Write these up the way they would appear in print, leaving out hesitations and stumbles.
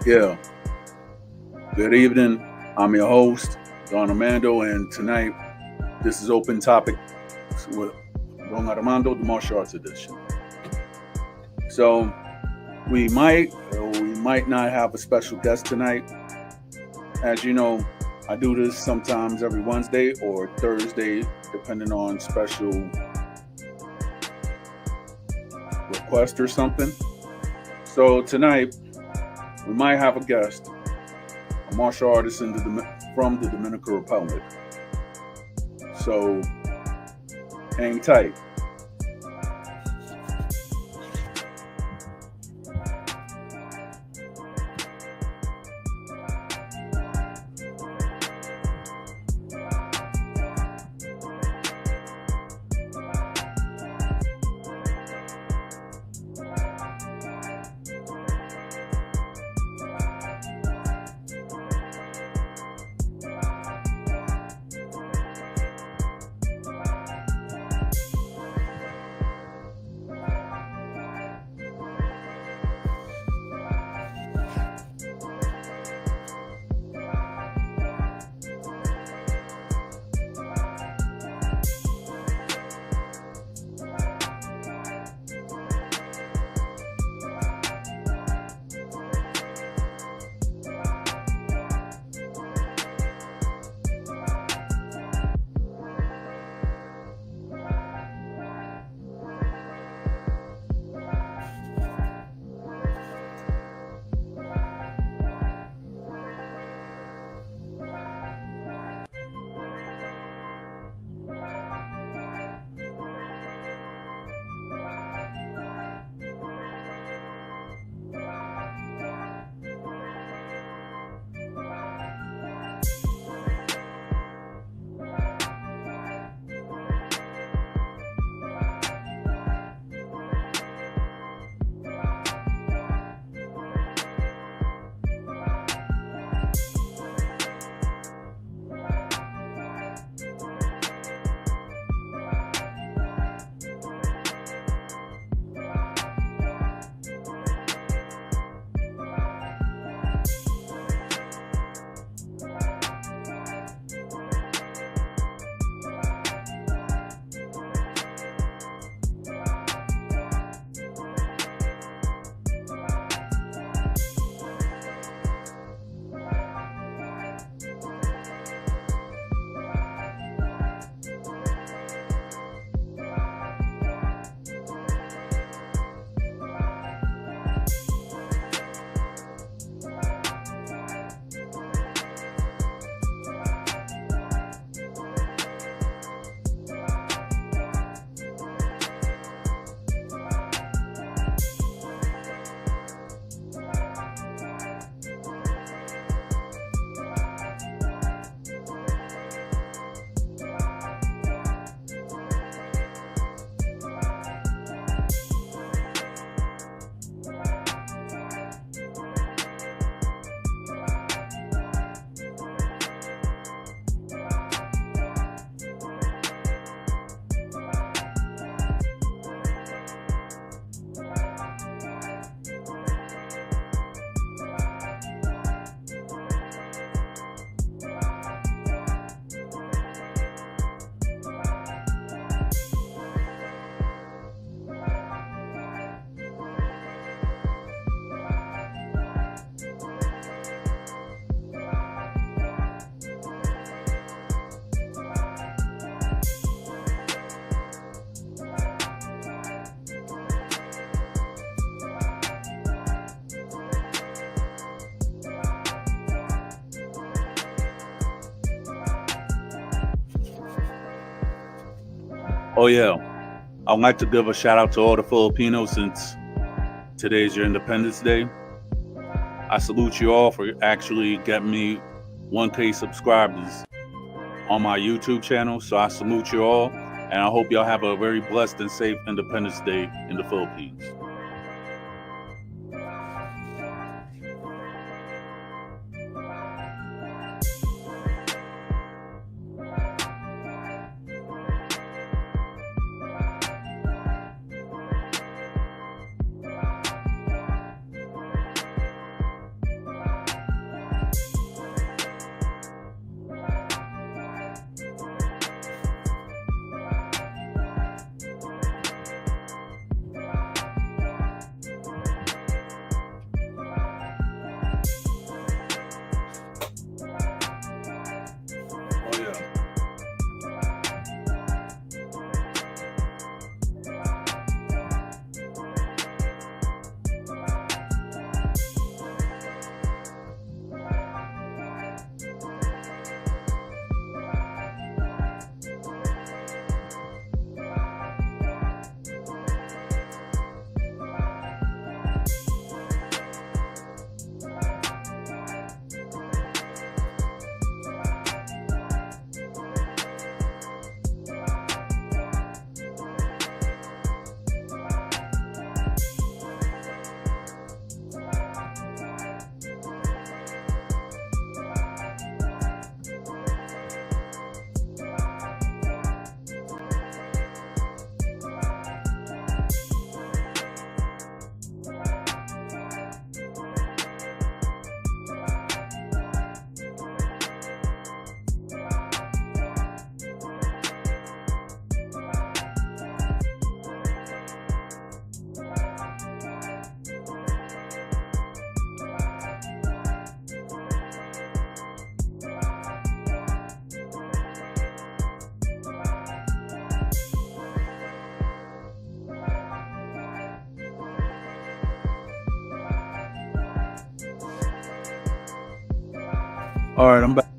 Yeah, good evening. I'm your host, Don Armando, and tonight this is Open Topic with Don Armando, the Martial Arts Edition. So we might or we might not have a special guest tonight. As you know, I do this sometimes every Wednesday or Thursday, depending on special request or something. So tonight we might have a guest, a martial artist from the Dominican Republic. So hang tight. Oh yeah, I'd like to give a shout out to all the Filipinos since today's your Independence Day. I salute you all for actually getting me 1K subscribers on my YouTube channel. So I salute you all, and I hope y'all have a very blessed and safe Independence Day in the Philippines. All right, I'm back.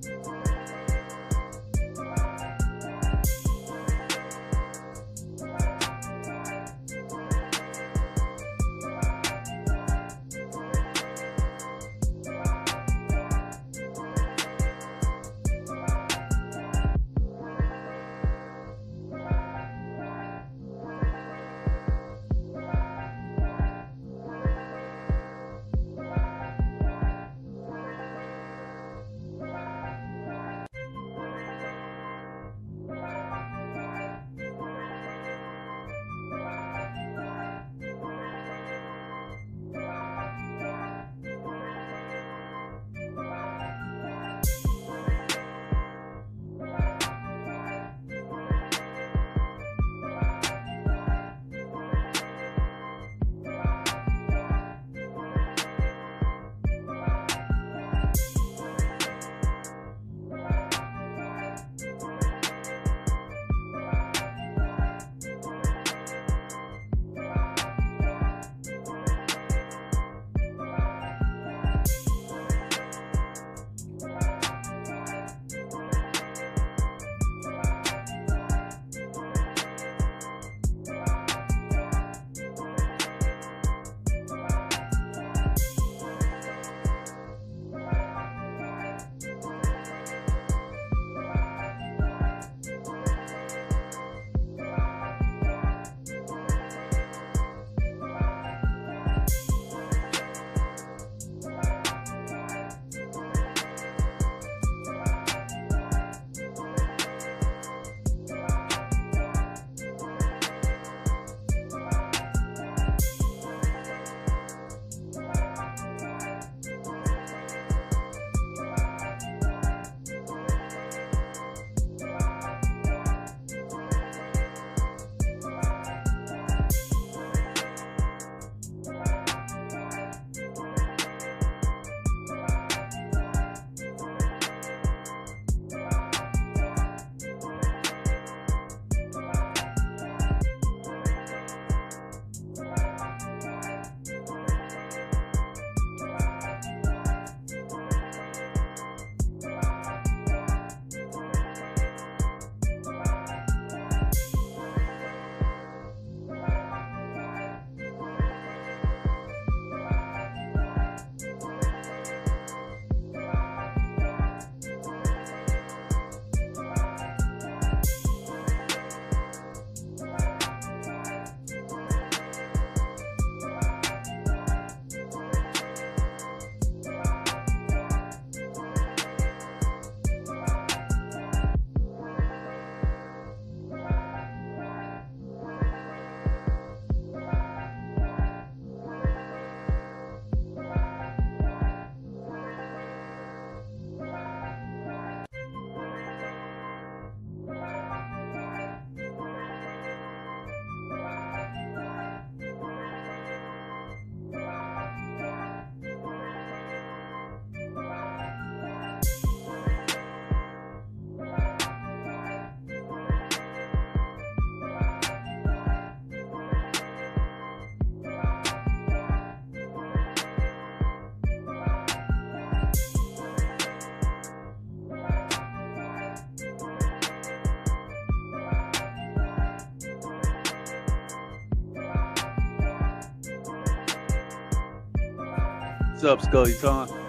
What's up, Scully Ton?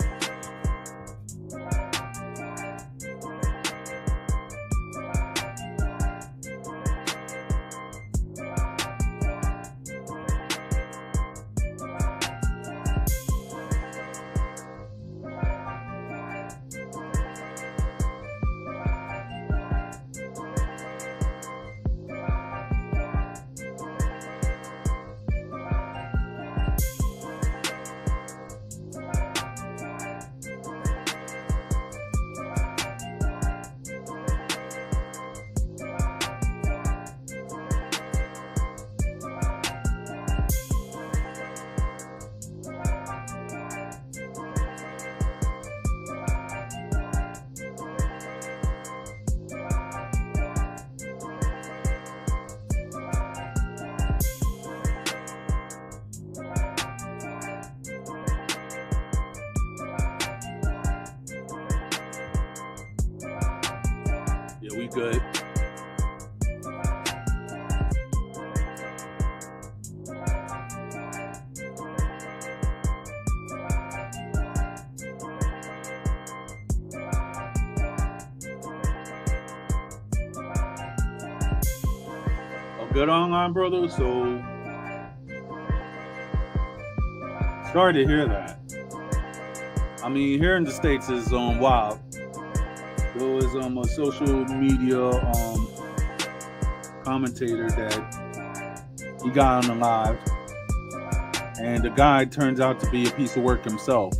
good. Good on, brother. So sorry to hear that. I mean, here in the States is wild. There was a social media commentator that he got on the live, and the guy turns out to be a piece of work himself.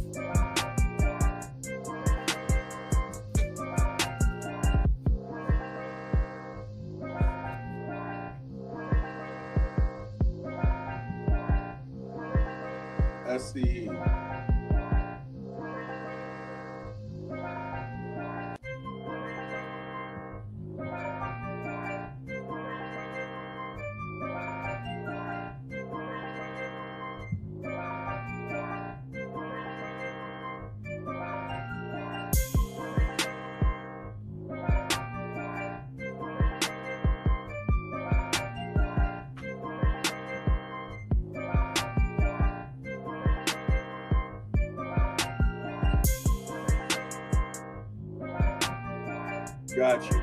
SCE. Got you.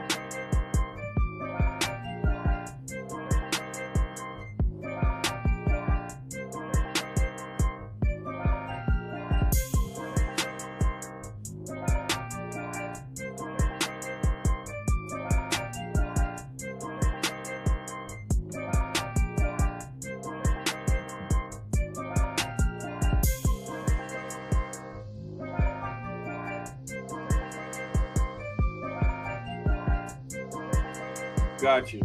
Got you.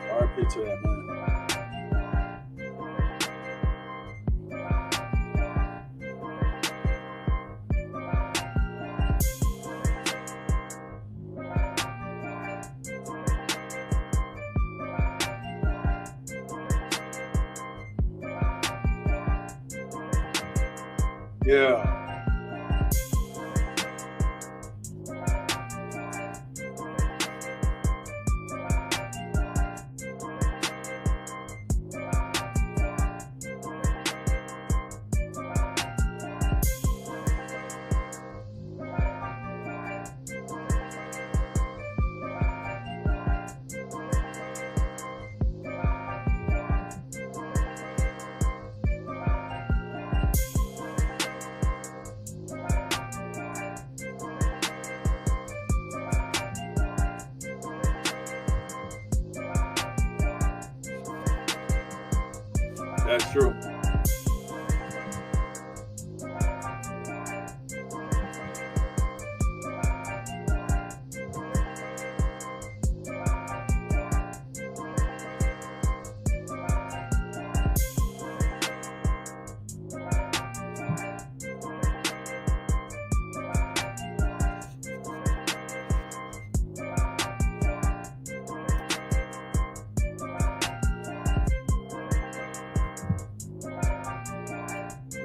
RP to that, man. Yeah. That's true.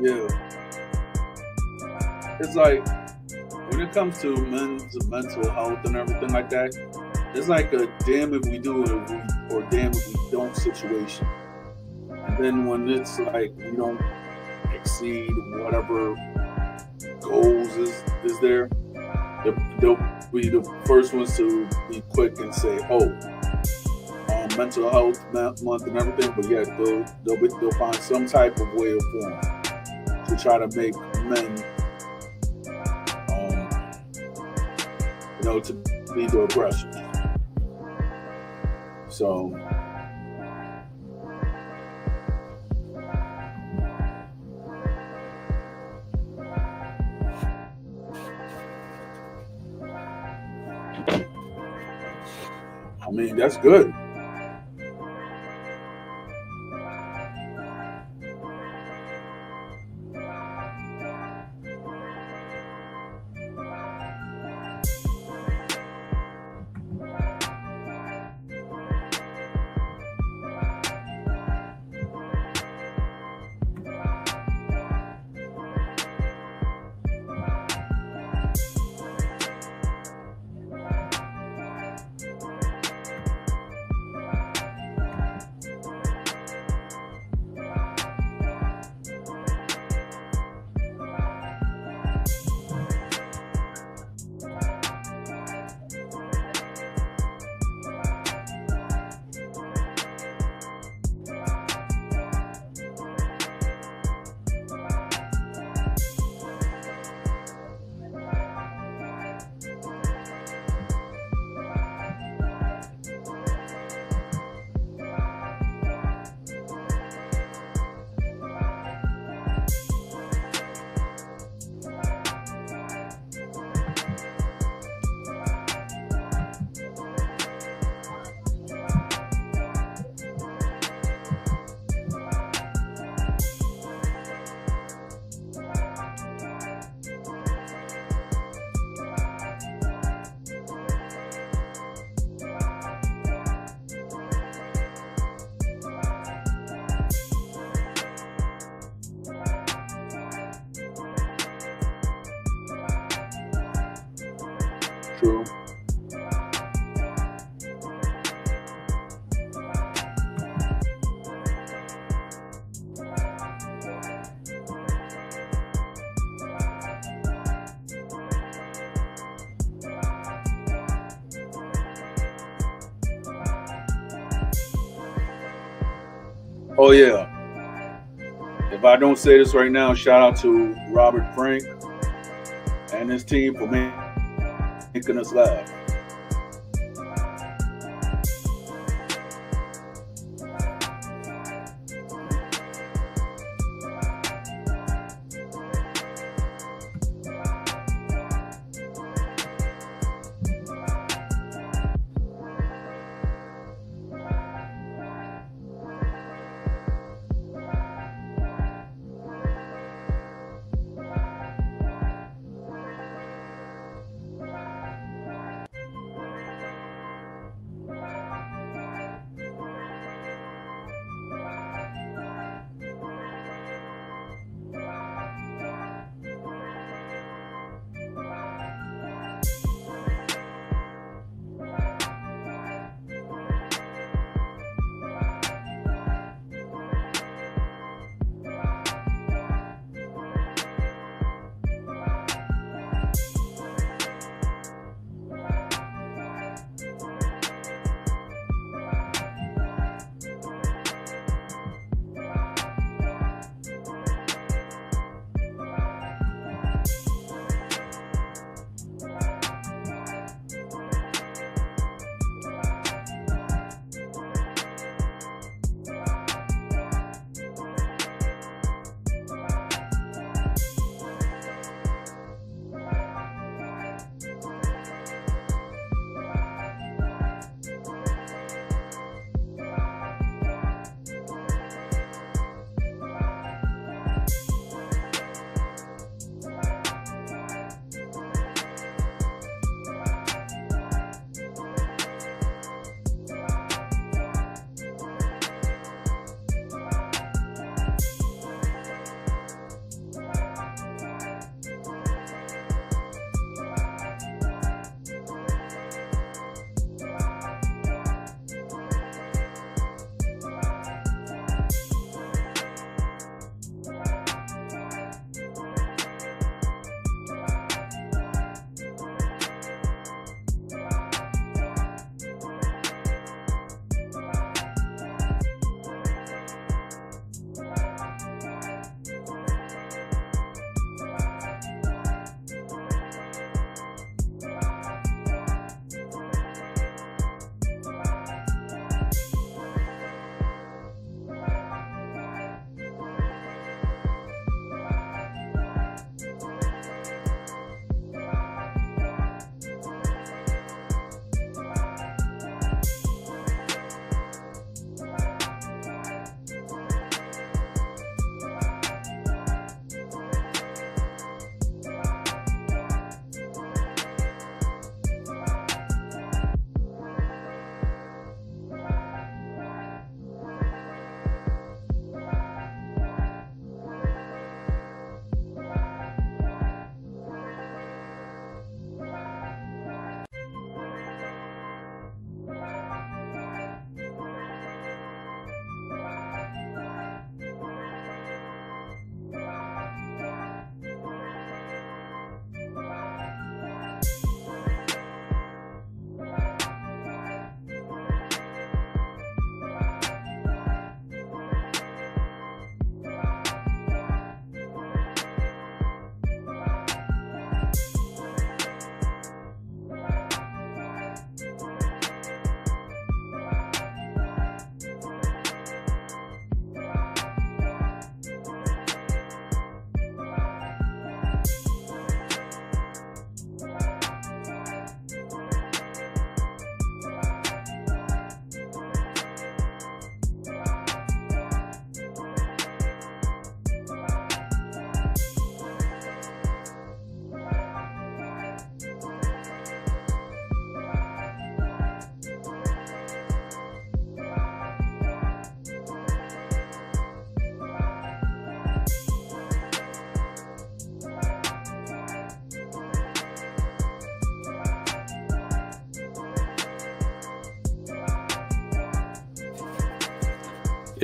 Yeah. It's like when it comes to men's mental health and everything like that, it's like a damn if we do it or damn if we don't situation. And then when it's like we don't exceed whatever goals is there, they'll be the first ones to be quick and say, "Oh, mental health month and everything," but yet they'll find some type of way or form to try to make men, um, to be the aggressors. So, I mean, that's good. True. Oh yeah. If I don't say this right now, shout out to Robert Frank and his team for making us laugh.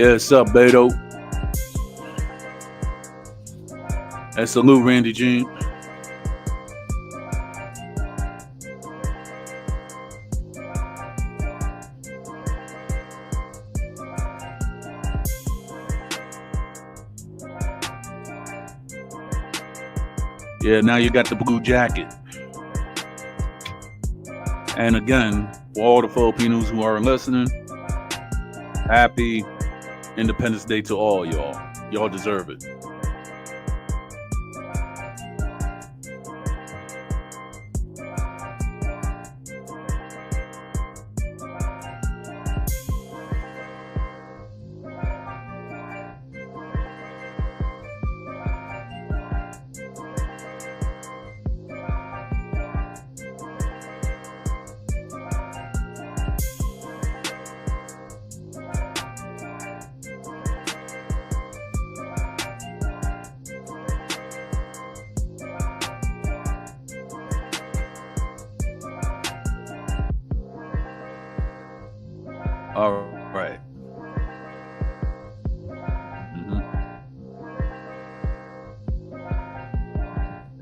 Yeah, what's up, Beto? And salute, Randy Jean. Yeah, now you got the blue jacket. And again, for all the Filipinos who are listening, happy Independence Day to all y'all. Y'all deserve it. All right.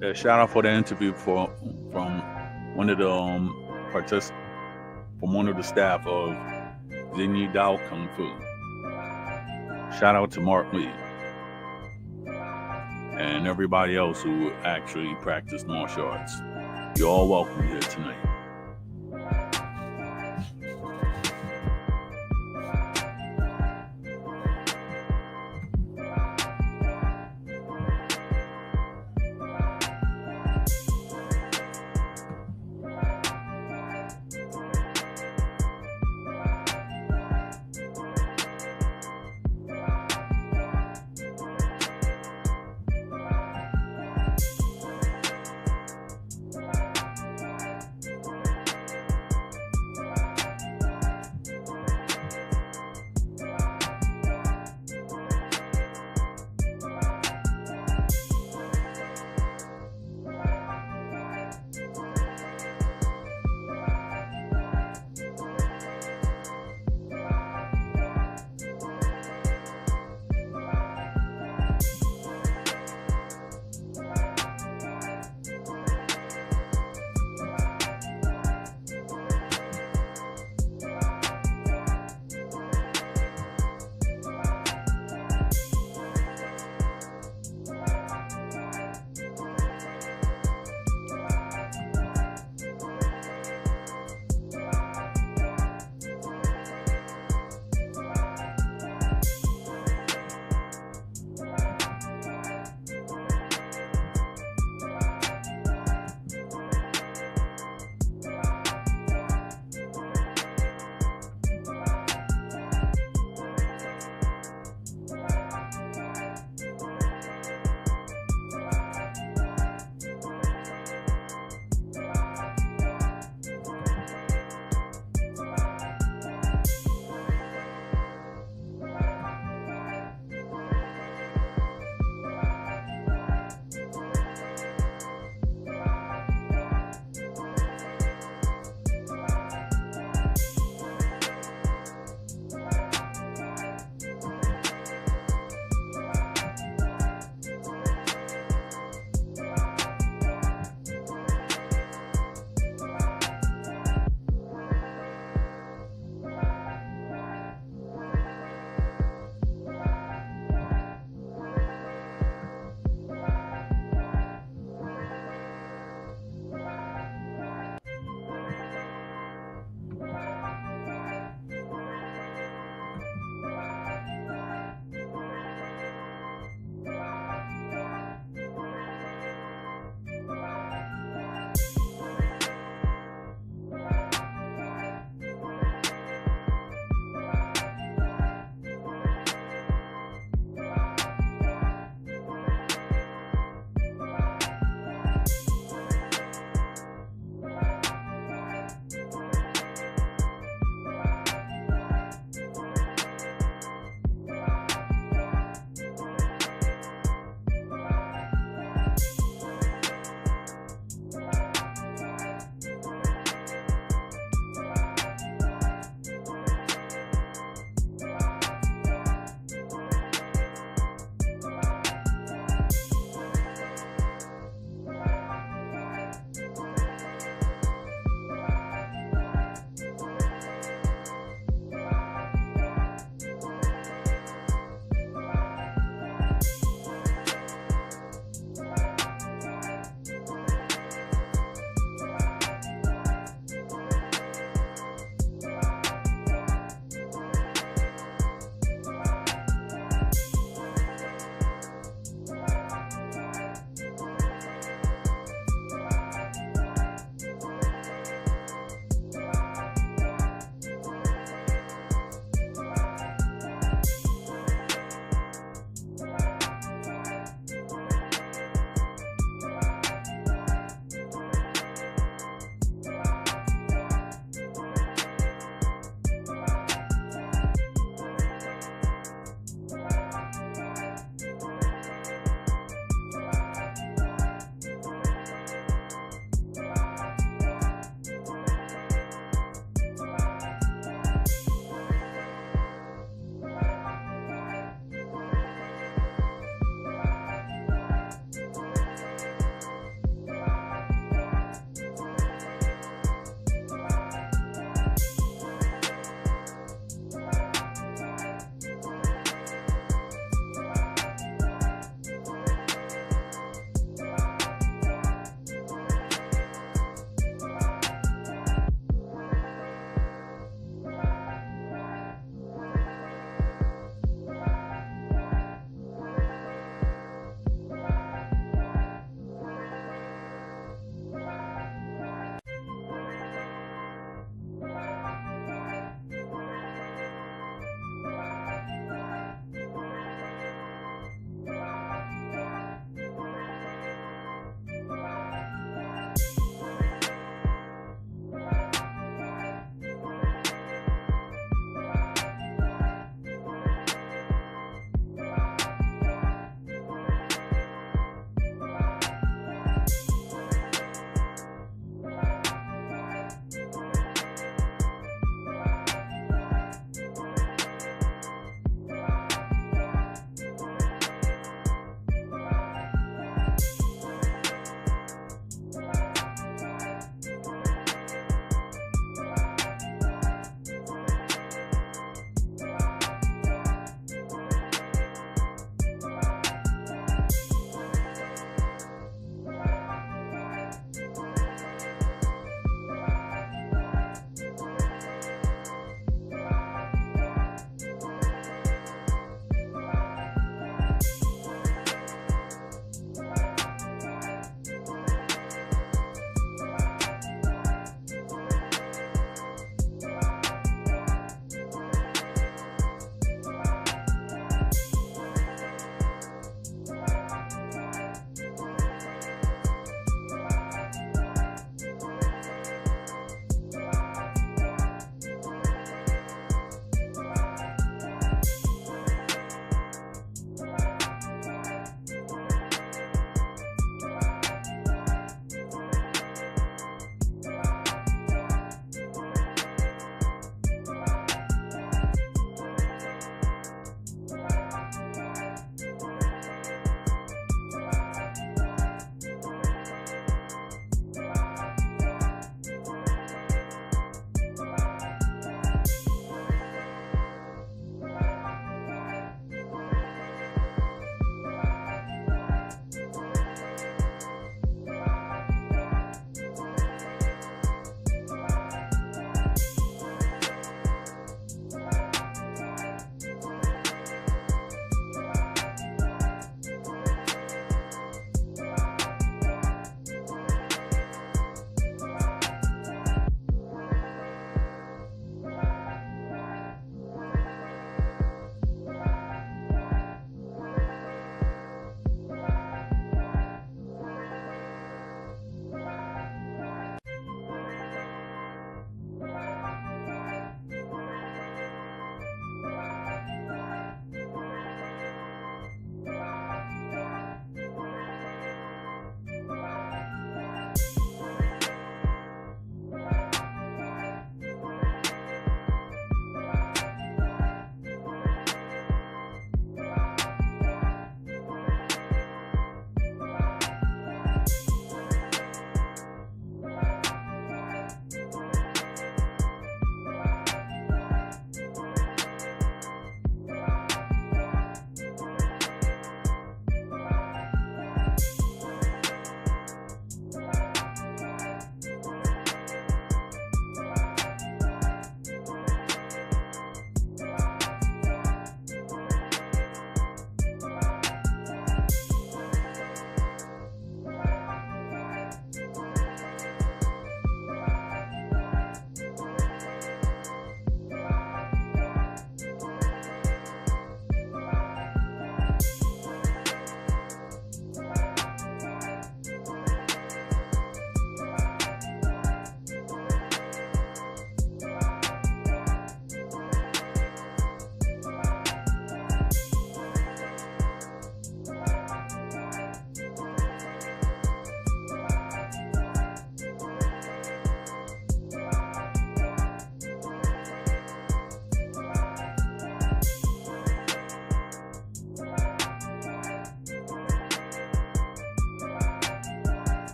Yeah, shout out for the interview from one of the from one of the staff of Zinyi Dao Kung Fu. Shout out to Mark Lee and everybody else who actually practiced martial arts. You're all welcome here tonight.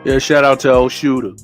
Yeah, shout out to old Shooter.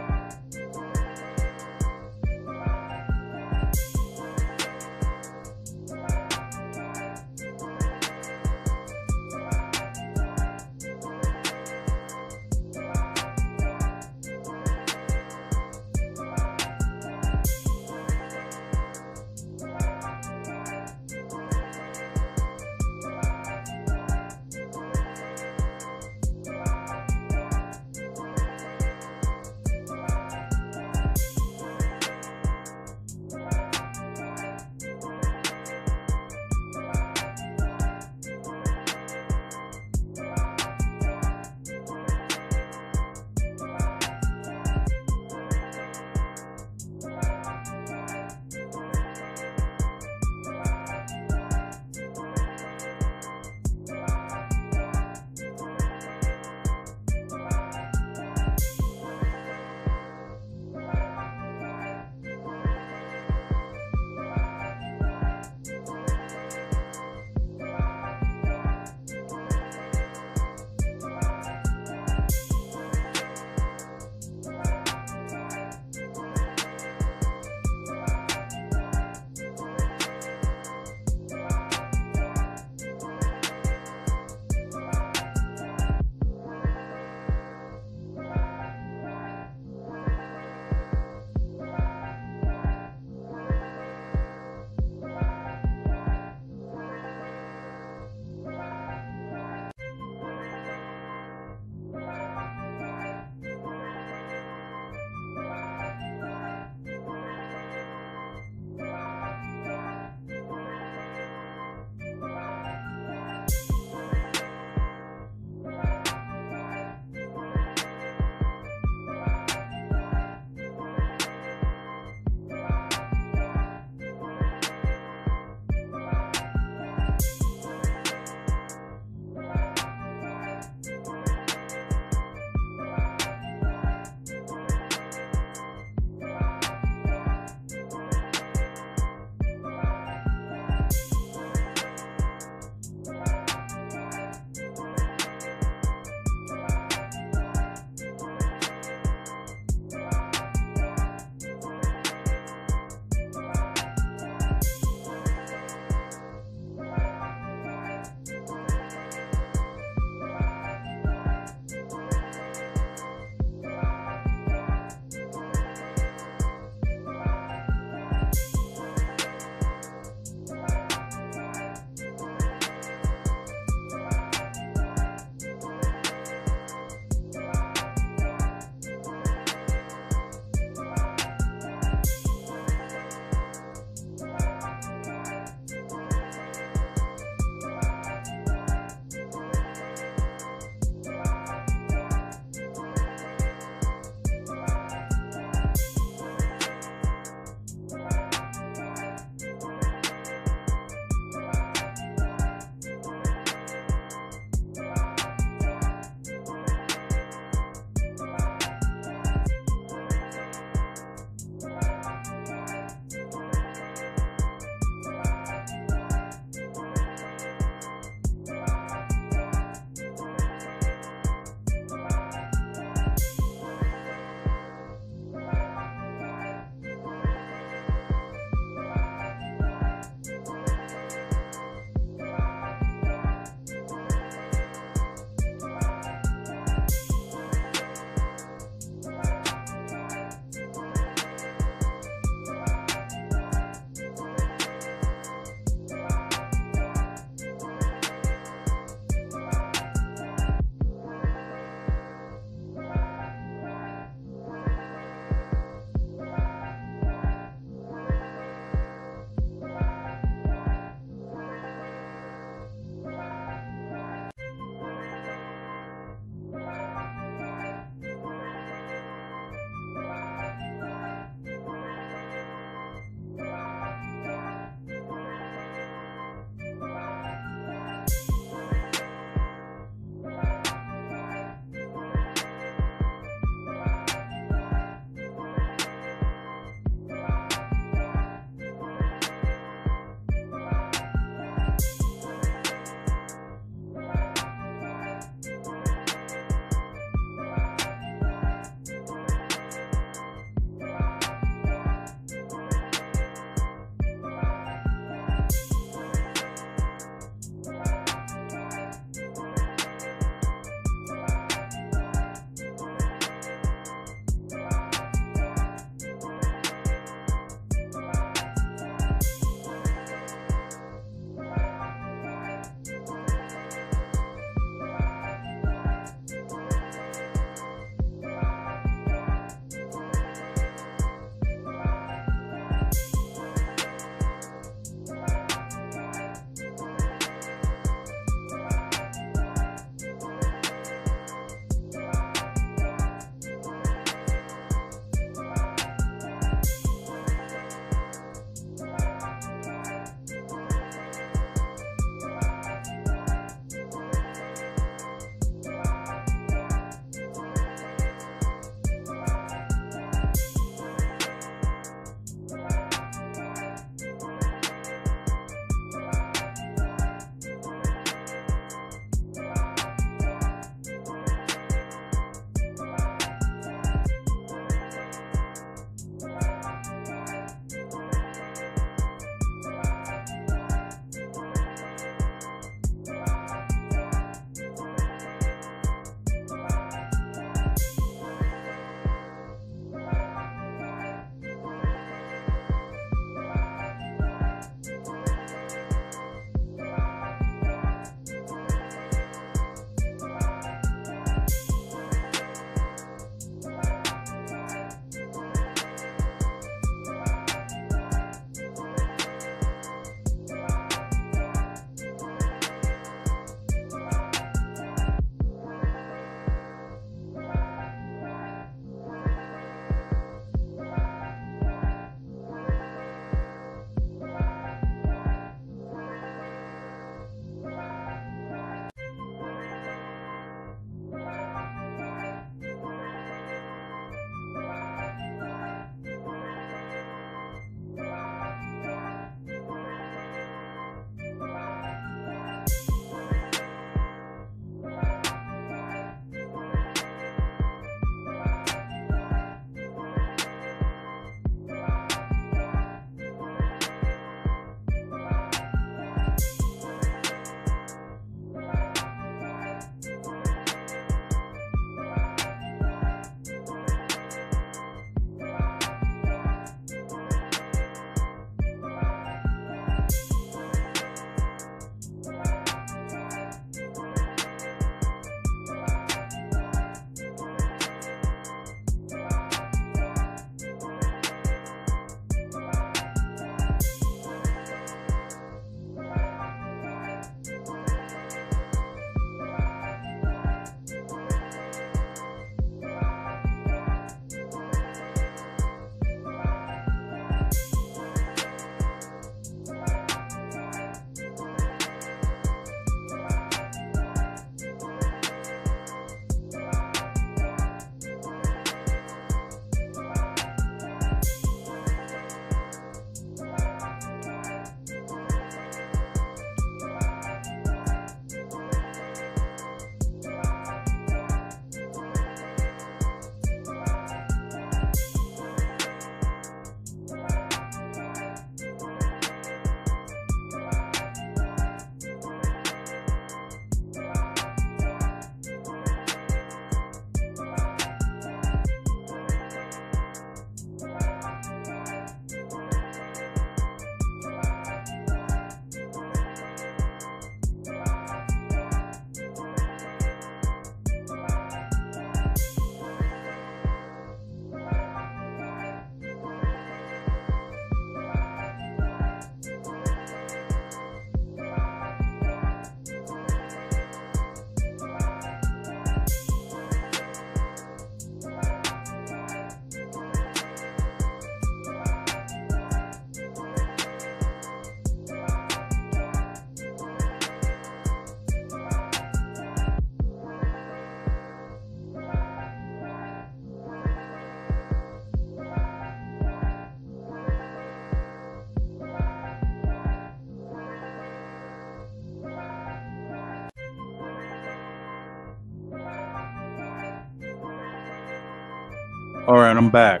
All right, I'm back.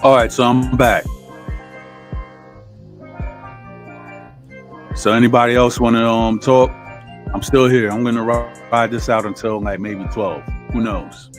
All right, so I'm back. So anybody else want to talk? I'm still here. I'm gonna ride this out until like maybe 12. Who knows?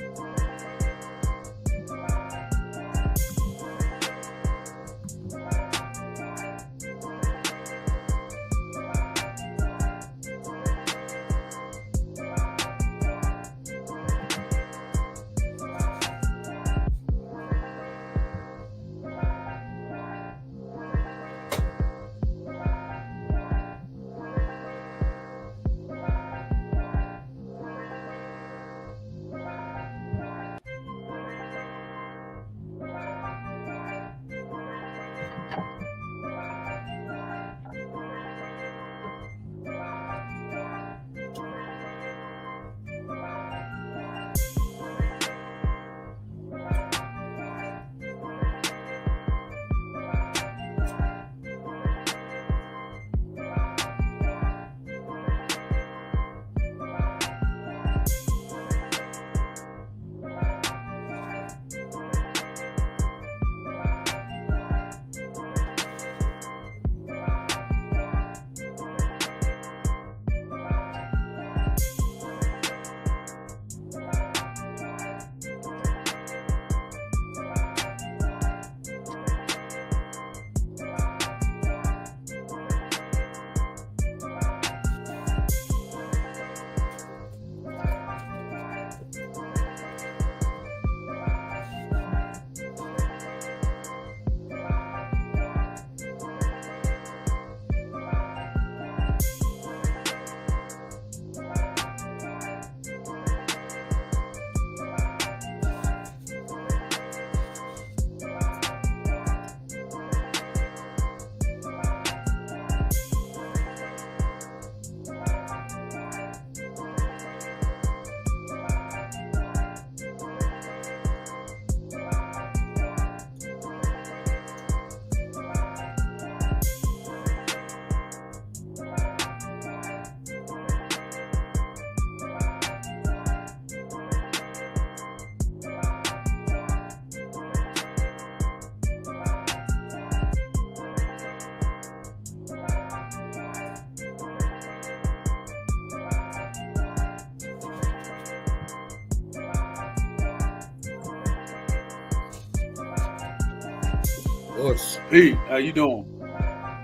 What's Pete, how you doing?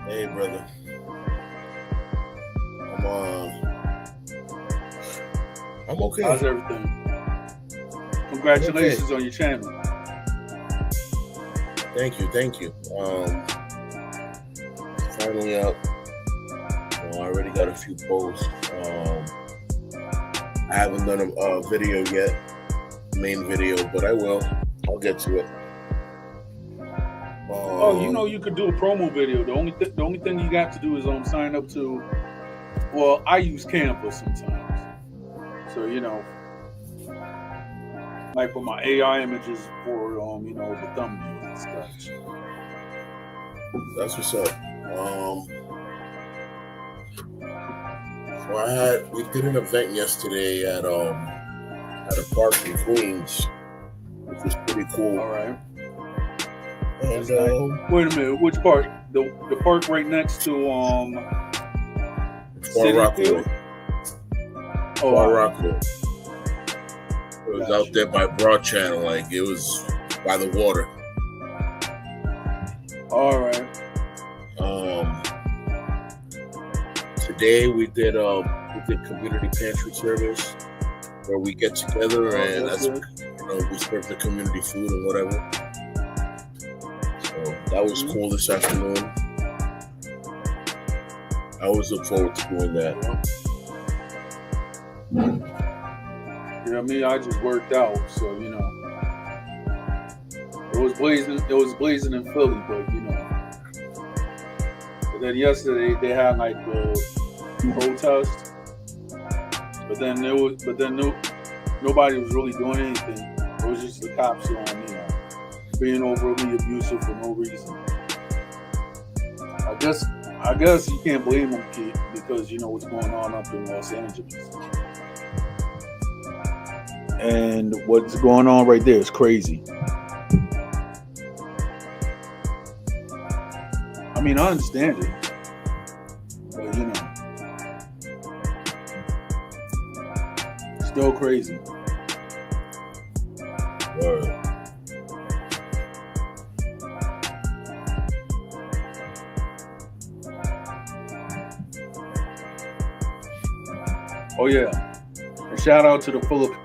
hey brother? I'm okay. How's everything? Congratulations on your channel. Thank you. Finally up. I already got a few posts. I haven't done a video yet, main video, but I will. I'll get to it. You could do a promo video. The only thing you got to do is sign up to. Well, I use Canva sometimes, so like for my AI images for the thumbnails and stuff. That's what's up. So we did an event yesterday at a park in Queens, which was pretty cool. All right. And wait a minute, which park? The park right next to Far Rockaway. Far Rockaway. It was out there by Broad Channel, like it was by the water. All right. Today we did community pantry service where we get together and we serve the community food and whatever. So that was cool this afternoon. I always look forward to doing that. I just worked out, so it was blazing in Philly, but But then yesterday they had like a protest, but then nobody was really doing anything. It was just the cops being overly abusive for no reason. I guess you can't blame them, kid, because what's going on up in Los Angeles. And what's going on right there is crazy. I mean, I understand it, but still crazy. Word. Oh yeah, and shout out to the Filipinos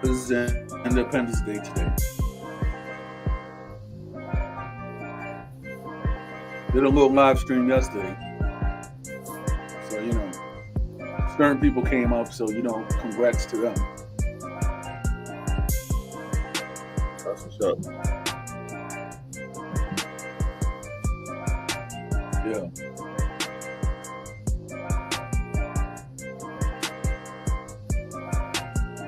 because it's Independence Day today. Did a little live stream yesterday, so certain people came up, so congrats to them. That's what's up. Yeah.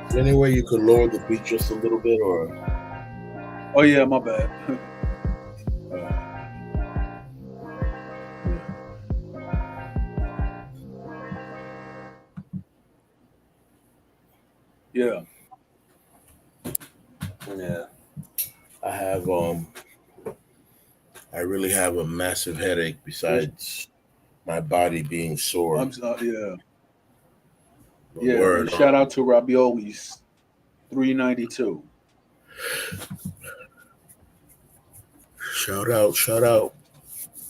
Is there any way you could lower the beat just a little bit, or? Oh yeah, my bad. Yeah. Yeah. I have I really have a massive headache besides my body being sore. Yeah. But Yeah. And word. shout out to Ravioli's 392. Shout out, shout out.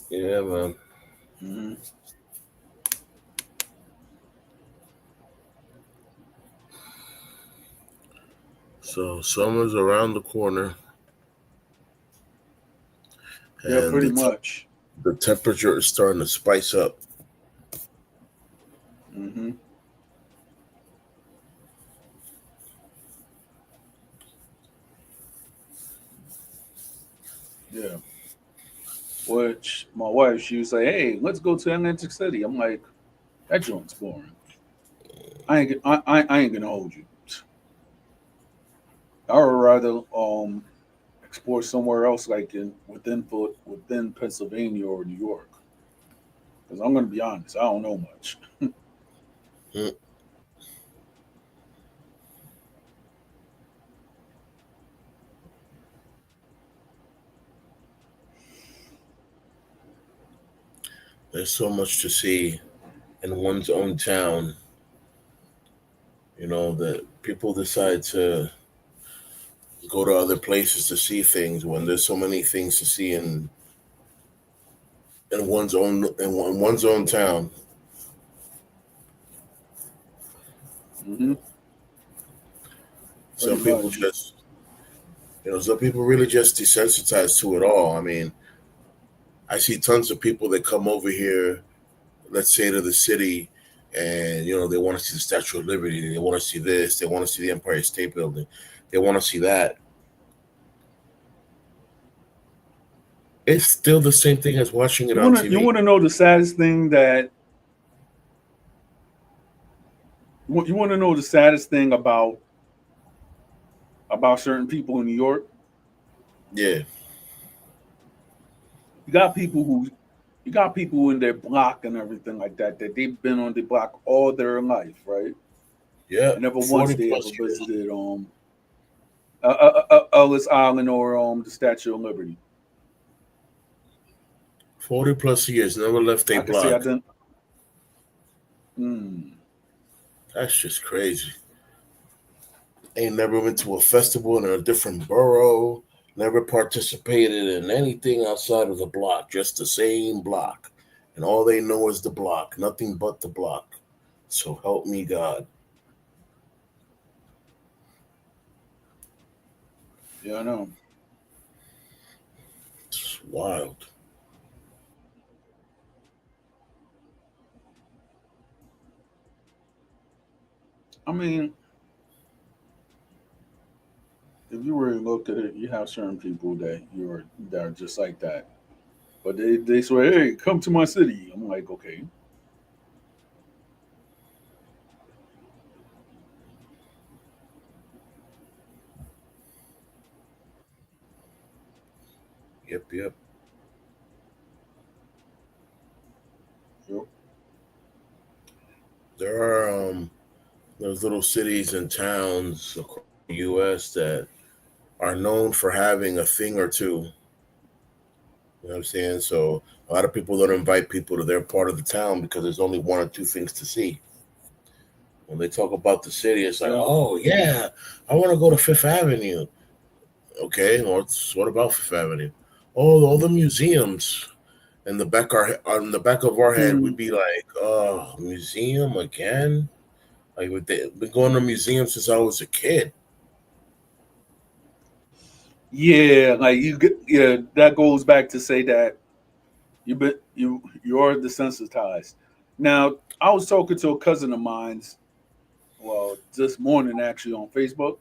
Yeah, man. Mm-hmm. So summer's around the corner, Yeah, and pretty much. the temperature is starting to spice up. Mm-hmm. Yeah. Which my wife, she was like, "Hey, let's go to Atlantic City." I'm like, "That joint's boring. I ain't gonna hold you. I would rather explore somewhere else, like within Pennsylvania or New York. Because I'm gonna be honest, I don't know much. Mm. There's so much to see in one's own town. That people decide to go to other places to see things when there's so many things to see in one's own town. Hmm. Pretty Some people much. just some people really just desensitized to it all. I mean, I see tons of people that come over here, let's say to the city, and they want to see the Statue of Liberty, they want to see this, they want to see the Empire State Building, they want to see that. It's still the same thing as watching it on You TV. wanna know the saddest thing that you wanna know the saddest thing about certain people in New York? Yeah, You got people who you got people in their block and everything like that they've been on the block all their life, right? yeah, And never once 40 they plus ever years. visited Ellis Island or the Statue of Liberty. 40 plus years, never left a I can say I block. didn't. Mm, That's just crazy. Ain't never went to a festival in a different borough, never participated in anything outside of the block, just the same block. And all they know is the block, nothing but the block. So help me God. yeah, I know. It's wild. I mean, if you really look at it, you have certain people that are just like that. But they swear, hey, come to my city. I'm like, okay. Yep, yep. Yep. There are those little cities and towns across the U.S. that are known for having a thing or two. You know what I'm saying? So a lot of people don't invite people to their part of the town because there's only one or two things to see. When they talk about the city, it's like, Yeah. oh yeah, I want to go to Fifth Avenue. Okay, what about Fifth Avenue? Oh, all the museums. In the back our on the back of our head, we'd Hmm. be like, "Oh, museum again!" Like we've been going to museums since I was a kid. Yeah, like you get, yeah, that goes back to say that you're desensitized. Now, I was talking to a cousin of mine's, well, this morning actually on Facebook.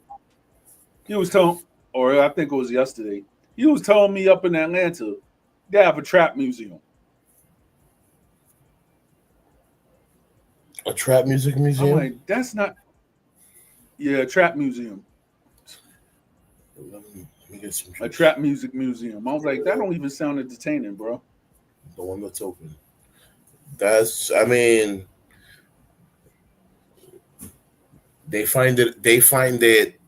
He was telling, or I think it was yesterday. He was telling me up in Atlanta they have a trap museum. A trap music I'm museum. like, that's not, yeah, trap museum, Let me get some a juice. trap music museum. I was like, that don't even sound entertaining, bro. The one that's open. I mean, they find it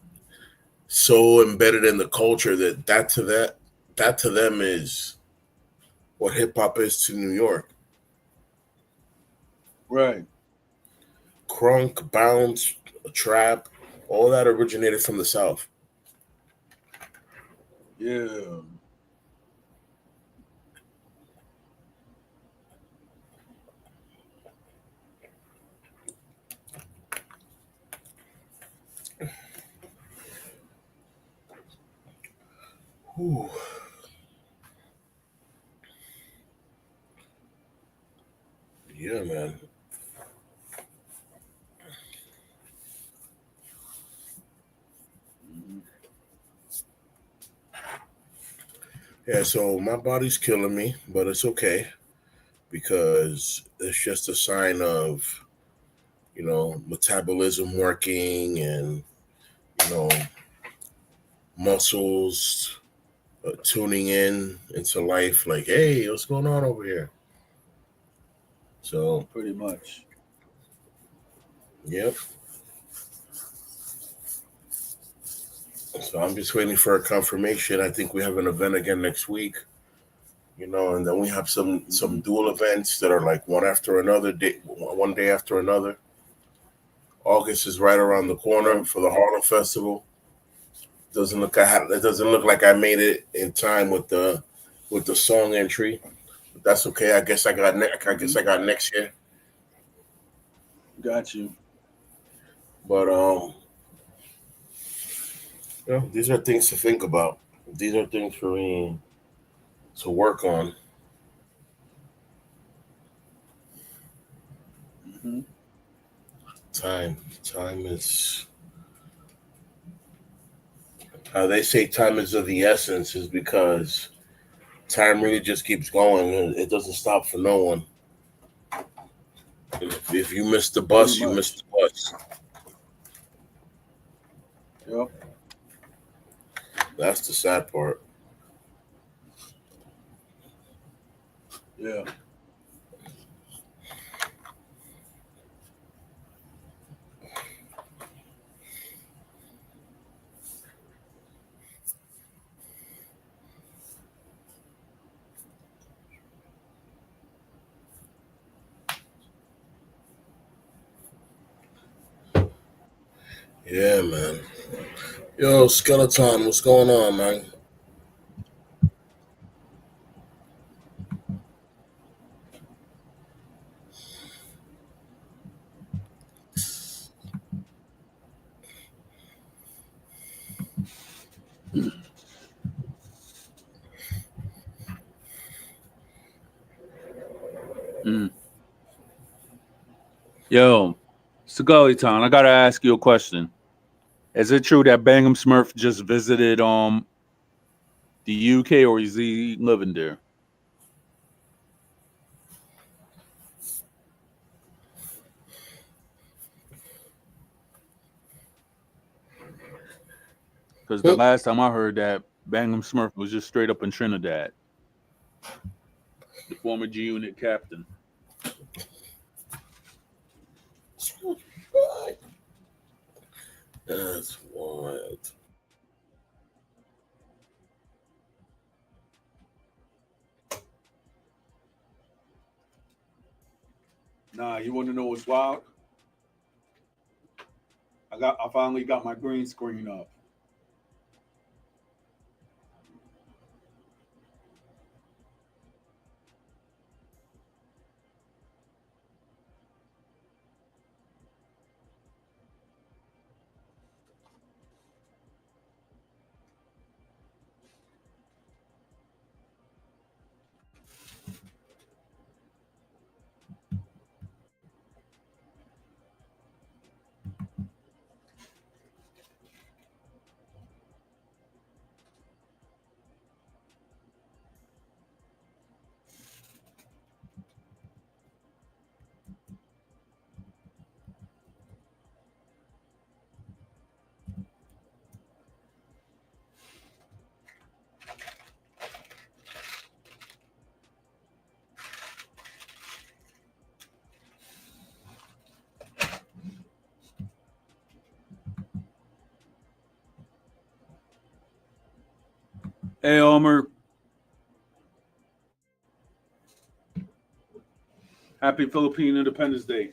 so embedded in the culture that to them is what hip hop is to New York. Right. Crunk, bounce, trap, all that originated from the South. Yeah. Ooh, yeah, man. Mhm. Yeah, so my body's killing me, but it's okay because it's just a sign of, metabolism working and, you know, muscles tuning in into life like, hey, what's going on over here? So, Pretty much. yep. So I'm just waiting for a confirmation. I think we have an event again next week, and then we have some Hmm. dual events that are like one after another day, one day after another. August is right around the Yeah. corner for the Harlem Festival. It doesn't look like I made it in time with the song entry. But that's okay. I Hmm. guess I got next year. Got you. But these are things to think about. These are things for me to work on. Hmm. Time is they say time is of the essence is because time really just keeps going and it doesn't stop for no one. If you miss the Pretty bus, you miss much. the bus. Yep. That's the sad part. Yeah. Yeah, man. Yo, Skeleton, what's going on, man? Mm. Yo, Segali Town, I gotta ask you a question. Is it true that Bangum Smurf just visited the UK, or is he living there? Because the last time I heard that, Bangum Smurf was just straight up in Trinidad, the former G Unit captain. That's wild. you want to know what's wild? I finally got my green screen up. Hey, Omer, happy Philippine Independence Day.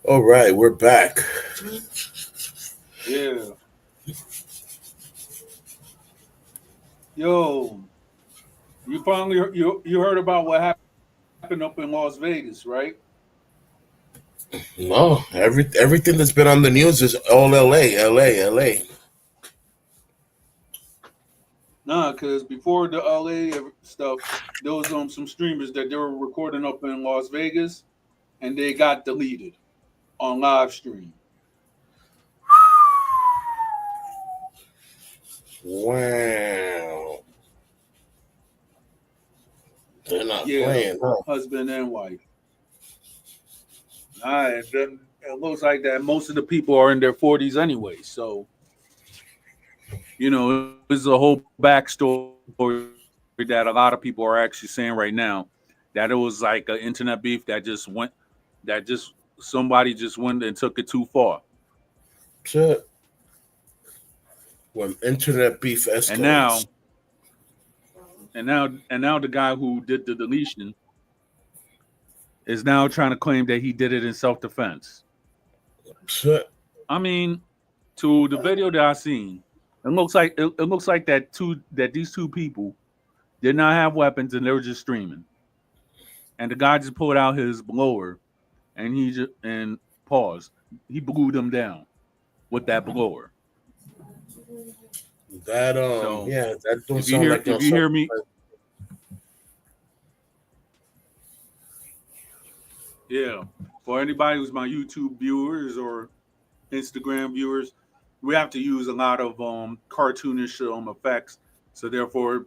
All right, we're back. Yeah. Yo, you heard about what happened up in Las Vegas, right? No, everything that's been on the news is all LA, LA, LA. Nah, because before the LA stuff, there was some streamers that they were recording up in Las Vegas, and they got deleted on live stream. Wow, they're not Yeah, playing, huh? husband and wife. And then it looks like that most of the people are in their 40s anyway. So there's a whole backstory that a lot of people are actually saying right now that it was like an internet beef that just somebody just went and took it too far. Shit. When internet beef And now escalates. and now the guy who did the deletion is now trying to claim that he did it in self-defense. Shit. I mean, to the video that I seen, it looks like that these two people did not have weapons and they were just streaming. And the guy just pulled out his blower and he just and pause. He blew them down with that blower. That So yeah, that don't if you sound hear like no if you self hear me, defense. yeah. For anybody who's my YouTube viewers or Instagram viewers, we have to use a lot of cartoonish effects. So therefore,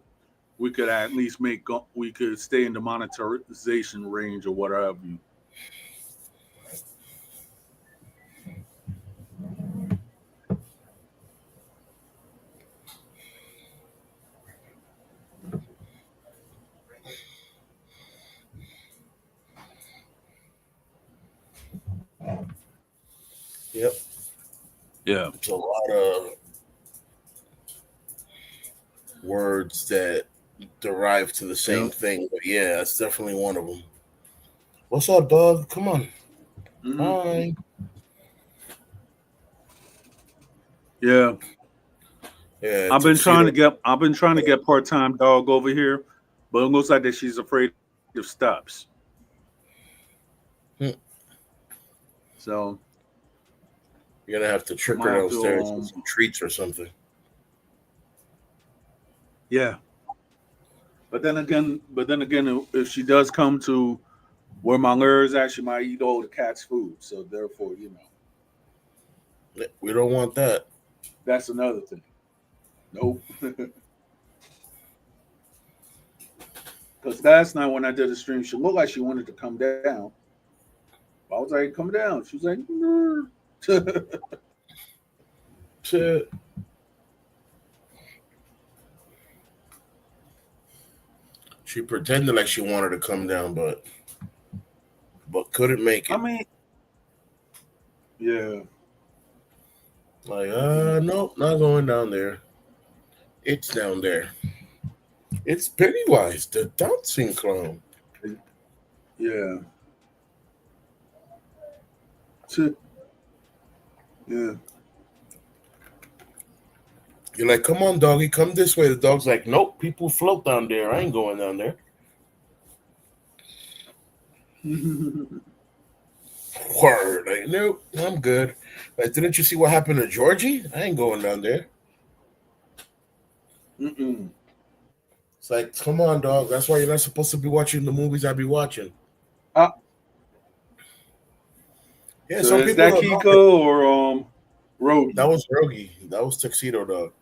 we could at least we could stay in the monetization range or whatever. Yep. Yeah. It's a lot of words that derive to the Yeah. same thing. But yeah, that's definitely one of them. What's up, dog? Come on. Hmm. Hi. Yeah. Yeah, tuxedo. I've been trying to get part time dog over here, but it looks like that she's afraid of stops. Hmm. So You're gonna have to I trick her might have to downstairs with some treats or something. yeah. But then again, if she does come to where my lure is at, she might eat all the cat's food. So therefore, We don't want that. that's another thing. Nope. Because last night when I did the stream, she looked like she wanted to come down. I was like, "Come down." She was like, "Nah." Shit. She pretended like she wanted to come down, but couldn't make I it. mean, yeah. Like, nope, not going down there. It's down there. It's Pennywise, the dancing clown. Yeah. Yeah. You're like, come on, doggy, come this way. The dog's like, nope, people float down there. I ain't going down there. Word. Like, nope, I'm good. Like, didn't you see what happened to Georgie? I ain't going down there. Mm-mm. It's like, come on, dog. That's why you're not supposed to be watching the movies I be watching. Uh, Yeah, so some is people that don't know Kiko or that Rogi? was Rogi. That was Tuxedo Dog.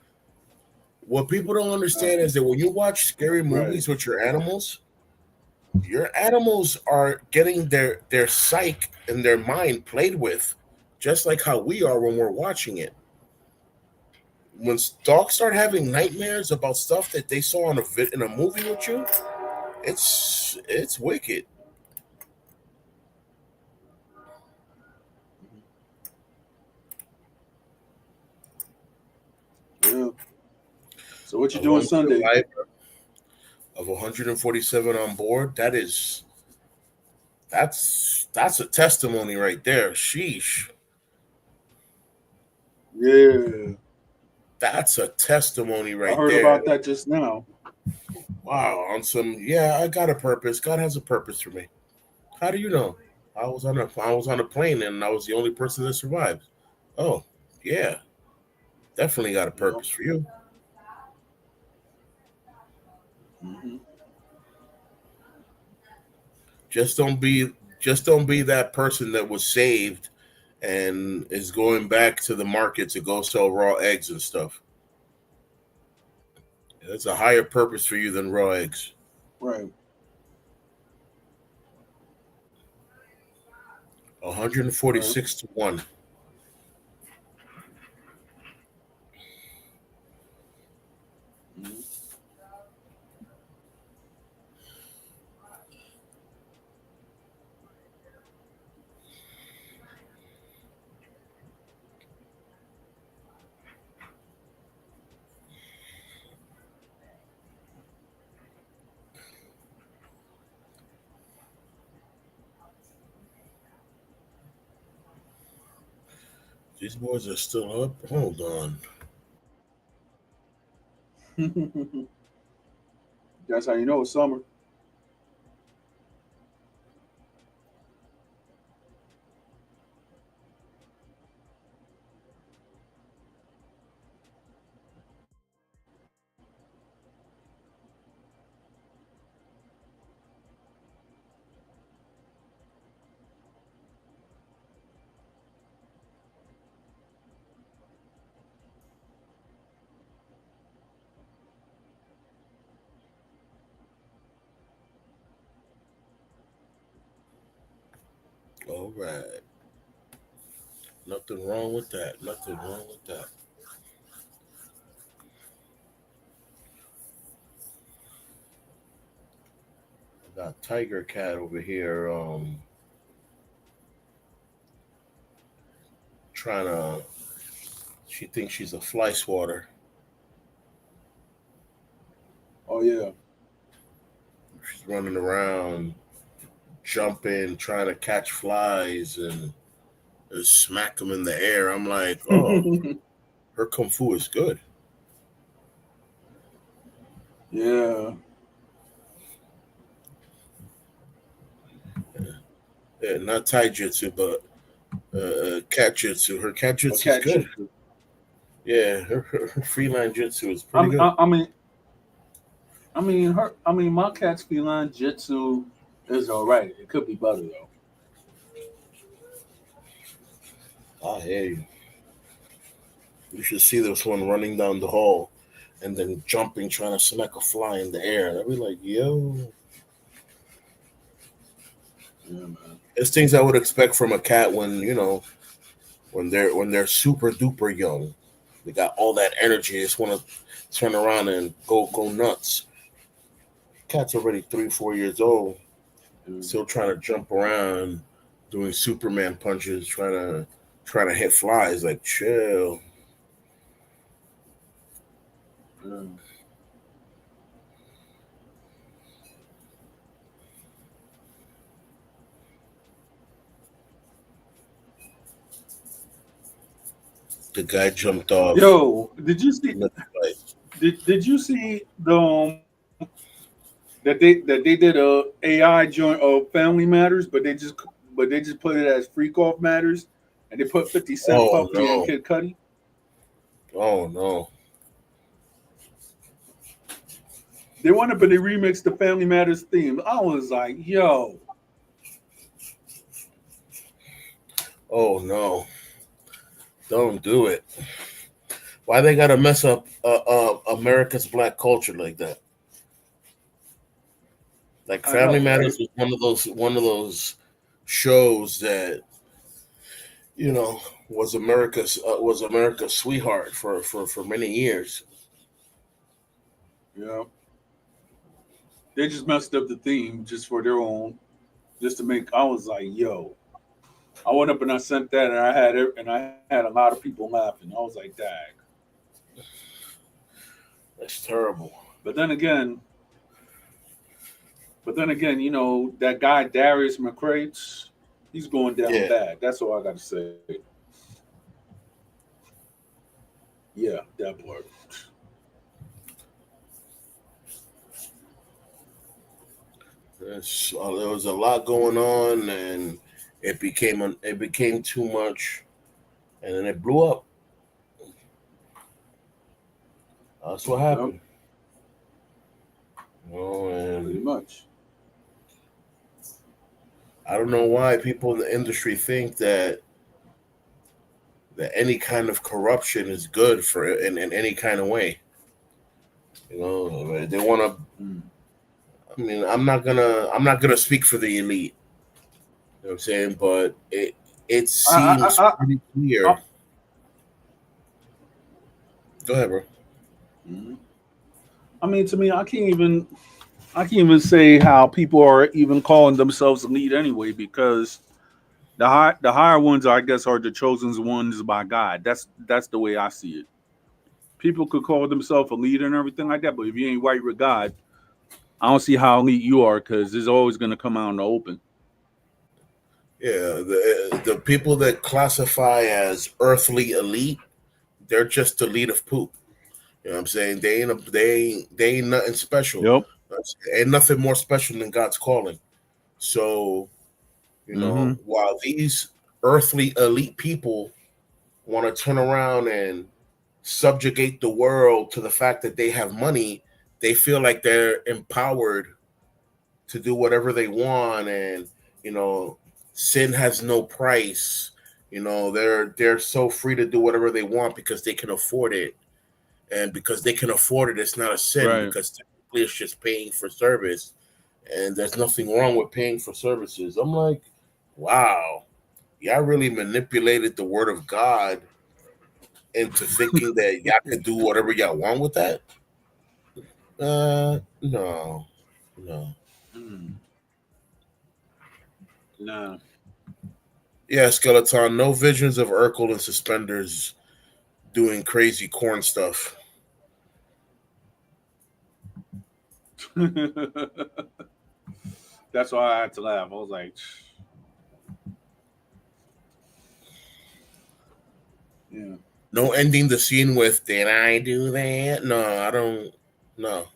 What people don't Uh, understand is that when you watch scary right. movies with your animals are getting their psyche and their mind played with, just like how we are when we're watching it. When dogs start having nightmares about stuff that they saw in a movie with you, it's wicked. Yeah. So what you A doing lone Sunday? survivor of 147 on board. That's a testimony right there. Sheesh. Yeah. That's a testimony I right heard there. about that just now. Wow, on some, yeah, I got a purpose. God has a purpose for me. How do you know? I was on a plane and I was the only person that survived. Oh, yeah, definitely got a Yeah. purpose for you. Hmm. Just don't be just don't be that person that was saved and is going back to the market to go sell raw eggs and stuff. That's a higher purpose for you than raw eggs. Right. Right. 146 to 1. Hmm. These boys are still up. Hold on. That's how you know it's summer. All right. Nothing wrong with that. Nothing wrong with that. I got Tiger Cat over here trying to. She thinks she's a fly swatter. Oh yeah. She's running around, jumping, trying to catch flies and smack them in the air. I'm like, oh, her kung fu is good. Yeah. Yeah, not taijutsu, but cat jutsu. Her cat Or jutsu is cat good. jitsu. Yeah, her feline jutsu is I pretty mean, good. I mean, my cat's feline jitsu is all right. It could be better though. I hear you. You should see this one running down the hall and then jumping, trying to smack a fly in the air. I'd be like, yo, Yeah, man. it's things I would expect from a cat when when they're super duper young. They got all that energy. They just want to turn around and go nuts. Cat's already 3 4 years old, Yeah, still trying to jump around, doing Superman punches, trying to hit flies. Like chill. yeah. The guy jumped off. Yo, did you see the that they did a AI joint of Family Matters, but they just put it as Freak Off Matters, and they put 50 Cent, Oh Puffy, and no! Kid Cudi. Oh no! They went up and they remixed the Family Matters theme. I was like, yo, Oh no! Don't do it. Why they gotta mess up America's black culture like that? Like I Family know, right? Matters was one of those shows that you know was America's sweetheart for many years. Yeah, they just messed up the theme just for their own, just to make. I was like, yo, I went up and I sent that, and I had a lot of people laughing. I was like, dag. That's terrible. But then again, that guy Darius McCrates, he's going down Yeah, bad. That's all I got to say. Yeah, that part. there was a lot going on, and it became too much, and then it blew up. That's what Yep, happened. And pretty much. I don't know why people in the industry think that any kind of corruption is good for in any kind of way. They want to. Mm. I mean, I'm not gonna speak for the elite. You know what I'm saying, but it I, I, seems I, pretty I, clear. Go ahead, bro. Mhm. I mean, to me, I can't even say how people are even calling themselves elite anyway, because the higher ones, I guess, are the chosen ones by God. That's the way I see it. People could call themselves a leader and everything like that, but if you ain't right with God, I don't see how elite you are, because it's always going to come out in the open. Yeah, the people that classify as earthly elite, they're just elite of poop. You know what I'm saying? They ain't nothing special. Yep. Ain't nothing more special than God's calling. So Mm-hmm. while these earthly elite people want to turn around and subjugate the world to the fact that they have money, they feel like they're empowered to do whatever they want, and you know, sin has no price. They're so free to do whatever they want because they can afford it, and because they can afford it, it's not a sin Right. because technically it's just paying for service, and there's nothing wrong with paying for services. I'm like, wow, y'all really manipulated the word of God into thinking that y'all could do whatever y'all want with that. No, no. Mm. Nah. Yeah, Skeleton. No visions of Urkel in suspenders doing crazy corn stuff. That's why I had to laugh. I was like, yeah. No ending the scene with "Did I do that?" No, I don't. No,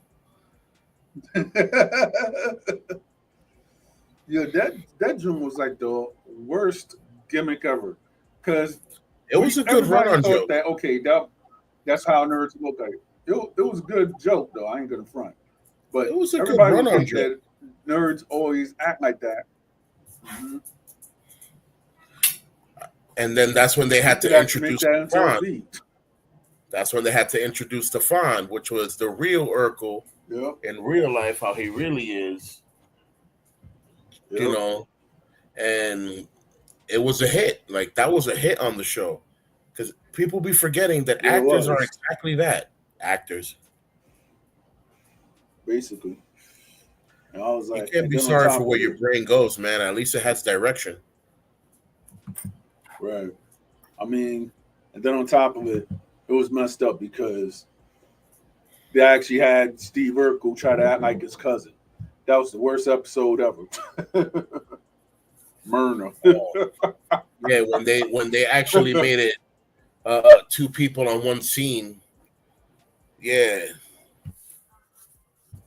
Yeah, that joint was like the worst gimmick ever, because it was a good everybody run-on thought joke. that okay, that's how nerds look like. It was a good joke though. I ain't gonna front, It but was a good everybody would run-on think joke. that nerds always act like that. Hmm. And then that's when they You had could to actually make introduce that the into a Fawn. beat. That's when they had to introduce the Fawn, which was the real Urkel Yep, in real life, how he really is, you yep, know. And it was a hit. Like that was a hit on the show because people be forgetting that yeah, it actors are was exactly that, actors. basically. And I was You like, can't and be then on sorry for top where of your it, brain goes, man. At least it has direction. right? I mean, and then on top of it, it was messed up because they actually had Steve Urkel try to act like his cousin. That was the worst episode ever. Myrna. Yeah, when they actually made it two people on one scene. Yeah,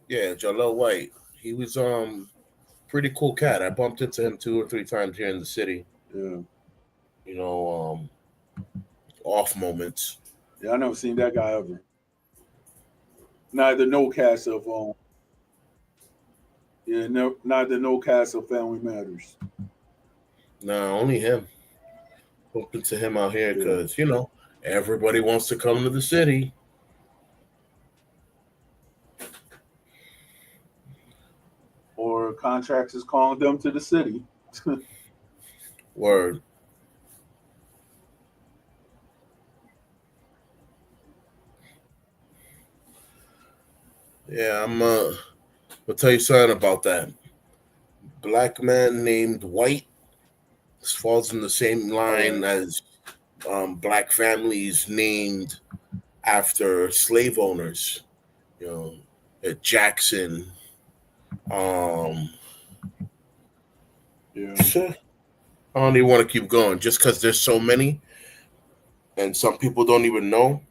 yeah, Jaleel White. He was pretty cool cat. I bumped into him 2 or 3 times here in the city. Yeah. You know, off moments. Yeah, I never seen that guy ever. Neither no cast of yeah, no, neither no cast of Family Matters. Nah, only him. Bumped into him out here Yeah. because everybody wants to come to the city. Or contracts is calling them to the city. Word. Yeah, I'll tell you something about that. Black man named White. This falls in the same All line right. as black families named after slave owners. You know, Jackson. Um, Yeah. I don't even want to keep going just because there's so many, and some people don't even know,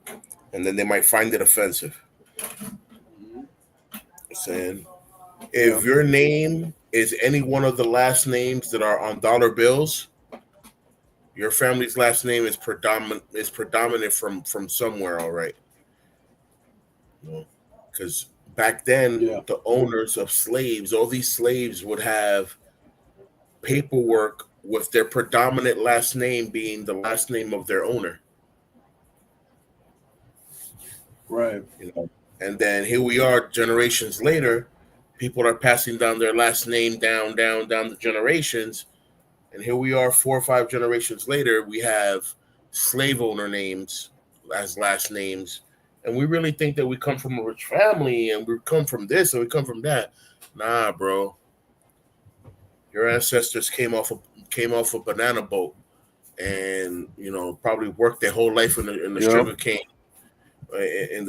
and then they might find it offensive. Mhm. Saying Yeah. if your name is any one of the last names that are on dollar bills, your family's last name is predominant from somewhere, all right. Because back then, Yeah. the owners of slaves, all these slaves would have paperwork with their predominant last name being the last name of their owner. Right. And then here we are, generations later, people are passing down their last name down the generations, and here we are 4 or 5 generations later, we have slave owner names as last names, and we really think that we come from a rich family and we come from this and we come from that. Nah, bro, your ancestors came off a banana boat and probably worked their whole life in the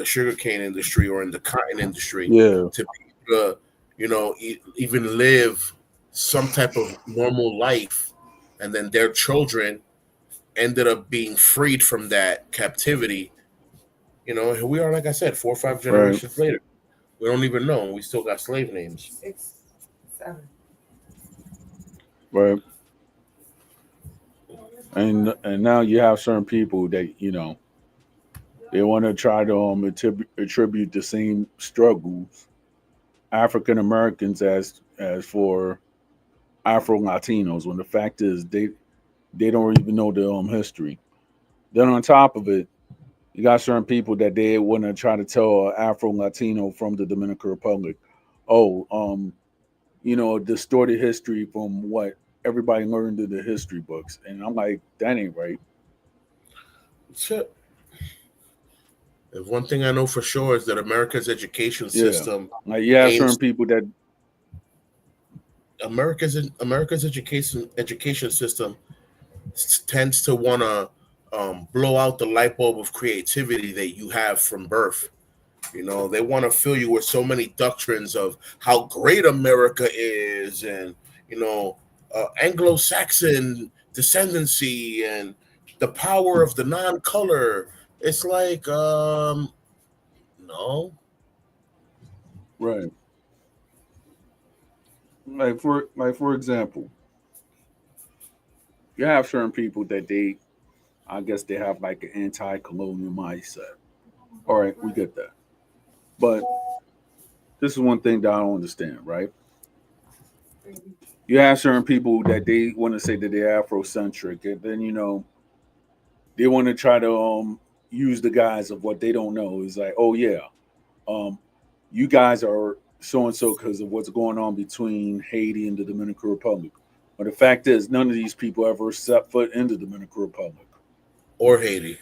Yep. sugarcane industry or in the cotton industry Yeah. to be, even live some type of normal life, and then their children ended up being freed from that captivity. Here we are, like I said, 4 or 5 Right. generations later. We don't even know. We still got slave names. 6, 7. Right. And now you have certain people that they want to try to attribute the same struggles African Americans as for Afro Latinos, when the fact is they don't even know their own history. Then on top of it, you got certain people that they want to try to tell Afro Latino from the Dominican Republic, oh, distorted history from what everybody learned in the history books, and I'm like, that ain't right. Shit. If one thing I know for sure is that America's education Yeah, system like you have certain aims people that America's education system tends to want to blow out the light bulb of creativity that you have from birth. You know, they want to fill you with so many doctrines of how great America is, and you know, Anglo-Saxon descendancy and the power of the non-color. It's like, no, Right. Like for example, you have certain people that I guess they have like an anti-colonial mindset. All right, we get that. But this is one thing that I don't understand, right? You have certain people that they want to say that they're Afrocentric, and then they want to try to use the guise of what they don't know. It's like, oh yeah, um, you guys are so and so because of what's going on between Haiti and the Dominican Republic. But the fact is, none of these people ever set foot in the Dominican Republic. or Haiti.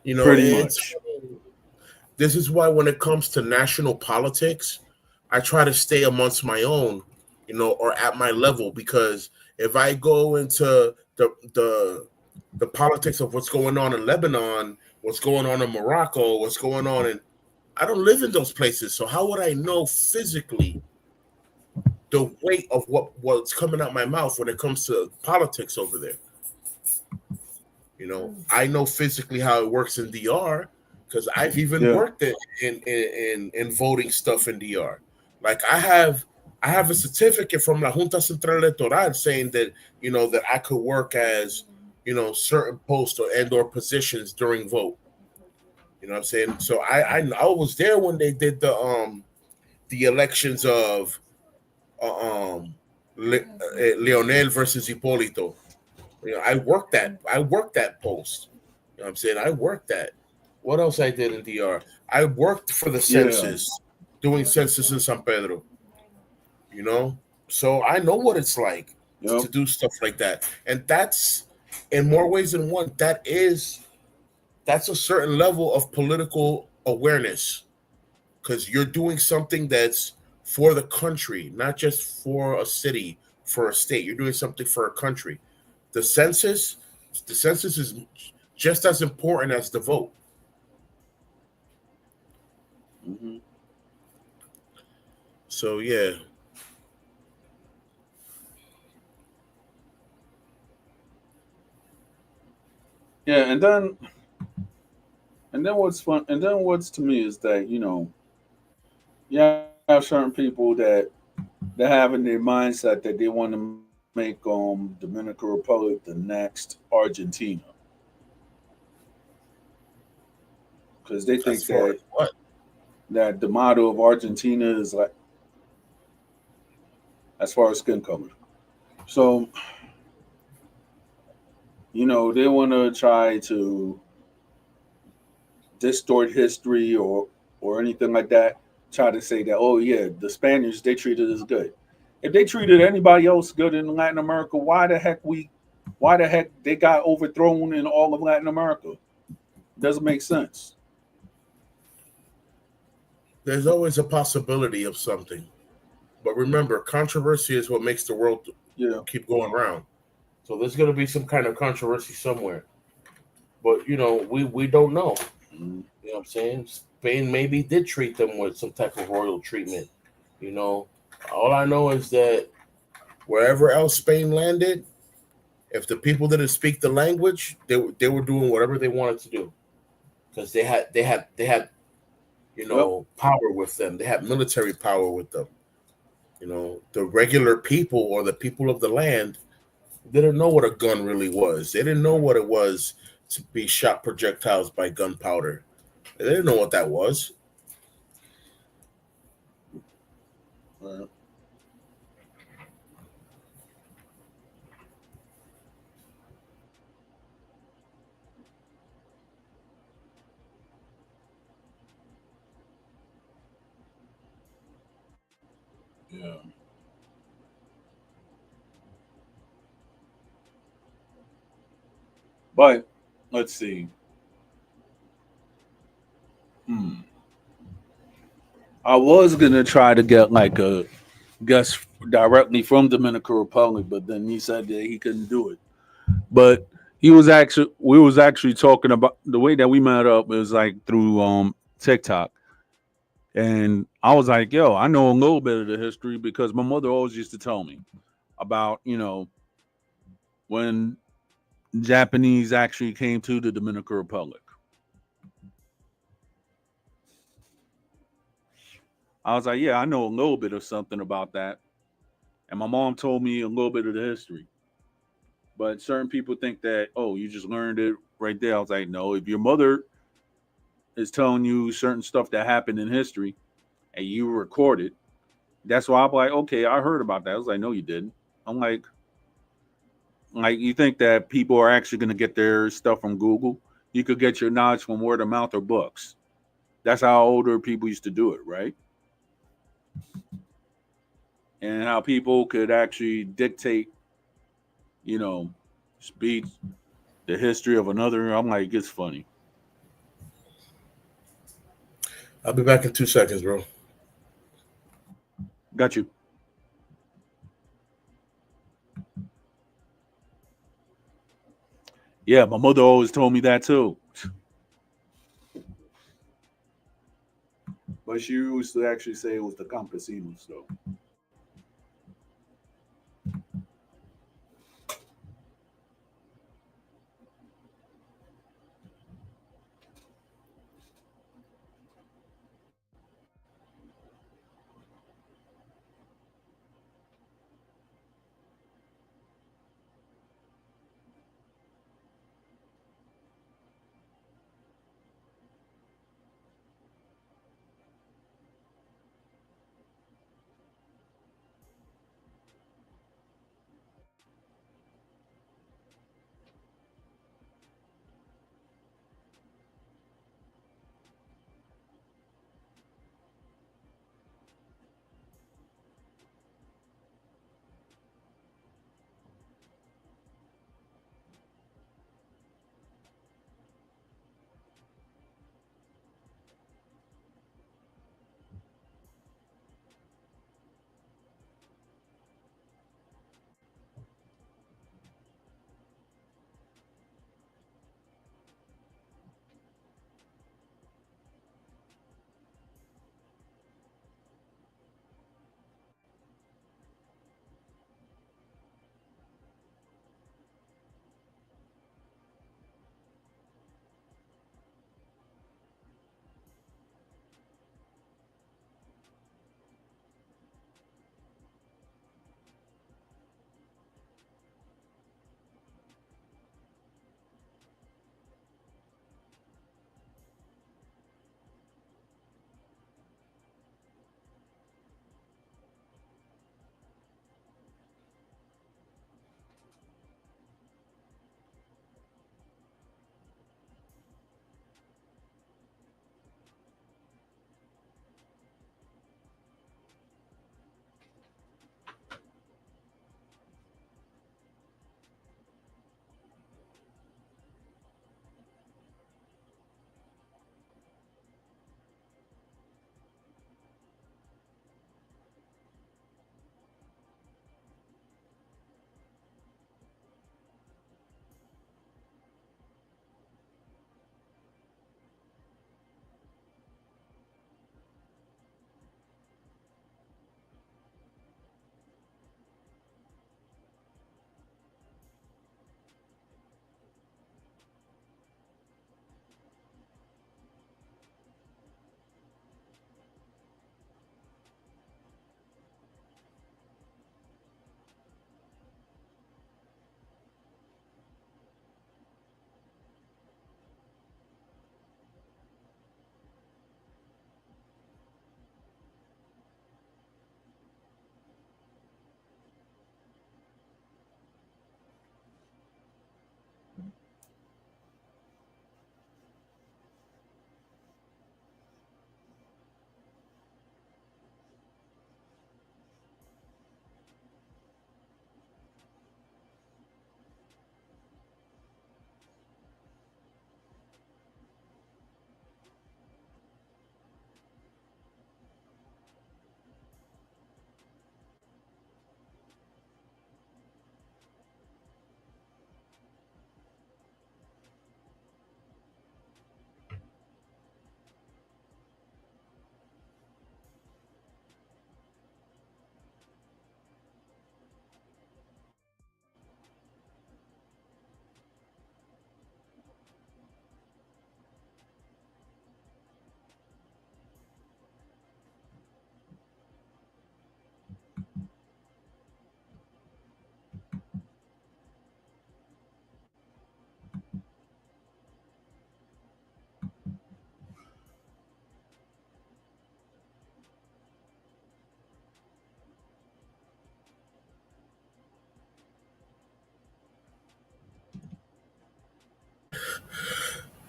You know, Pretty it's much. this is why when it comes to national politics, I try to stay amongst my own, you know, or at my level, because if I go into the politics of what's going on in Lebanon, what's going on in Morocco, what's going on in, I don't live in those places, so how would I know physically the weight of what's coming out my mouth when it comes to politics over there? You know, I know physically how it works in DR because I've even Yeah. worked in voting stuff in DR. Like I have a certificate from La Junta Central Electoral saying that, you know, that I could work as, you know, certain posts or positions during vote. You know what I'm saying? So I was there when they did the elections of Leonel versus Hipolito. You know, I worked that post. You know what I'm saying? I worked that. What else I did in DR? I worked for the Yeah. census, doing census in San Pedro, you know? So I know what it's like to Yep. do stuff like that. And that's in more ways than one, that's a certain level of political awareness, because you're doing something that's for the country, not just for a city, for a state. You're doing something for a country. The census, the census is just as important as the vote. Hmm. So yeah, Yeah, and then what's fun, and then what's to me is that you have certain people that have in their mindset that they want to make Dominican Republic the next Argentina because they as think far as what? that the motto of Argentina is like as far as skin color. So they want to try to distort history or anything like that. Try to say that, oh yeah, the Spaniards they treated us good. If they treated anybody else good in Latin America, why the heck they got overthrown in all of Latin America? Doesn't make sense. There's always a possibility of something. But remember, controversy is what makes the world Yeah. keep going round. So there's going to be some kind of controversy somewhere. But you know, we don't know. Mm-hmm. You know what I'm saying? Spain maybe did treat them with some type of royal treatment. You know, all I know is that wherever else Spain landed, if the people didn't speak the language, they were doing whatever they wanted to do, because they had you Yep. know, power with them. They had military power with them. You know, the regular people or the people of the land didn't know what a gun really was. They didn't know what it was to be shot projectiles by gunpowder. They didn't know what that was. Uh, yeah. But let's see. Hmm. I was gonna try to get like a guest directly from Dominican Republic, but then he said that he couldn't do it. But we was actually talking about the way that we met up is like through TikTok. And I was like, yo, I know a little bit of the history because my mother always used to tell me about, when Japanese actually came to the Dominican Republic. I was like, yeah, I know a little bit of something about that. And my mom told me a little bit of the history. But certain people think that, oh, you just learned it right there. I was like, no, if your mother is telling you certain stuff that happened in history and you record it, that's why I'm like, okay, I heard about that. I was like, no, you didn't. I'm like you think that people are actually going to get their stuff from Google? You could get your knowledge from word of mouth or books. That's how older people used to do it, right? And how people could actually dictate, you know, speech, the history of another. I'm like, it's funny. I'll be back in 2 seconds, bro. Got you. Yeah, my mother always told me that too. But she used to actually say it was the campesinos, though.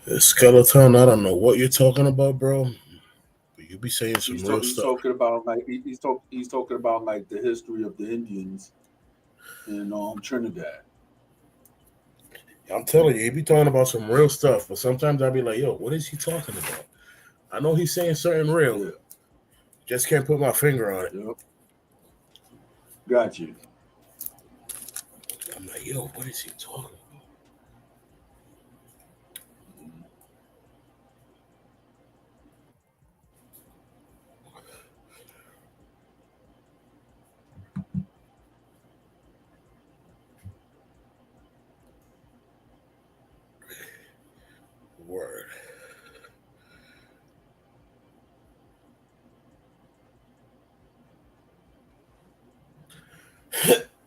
The skeleton, I don't know what you're talking about, bro. But you be saying some real He's stuff. talking about like he's talking about like the history of the Indians in Trinidad. I'm telling you, he be talking about some real stuff. But sometimes I be like, yo, what is he talking about? I know he's saying certain real. Yeah. Just can't put my finger on it. Yep. Got you. I'm like, yo, what is he talking about? Word.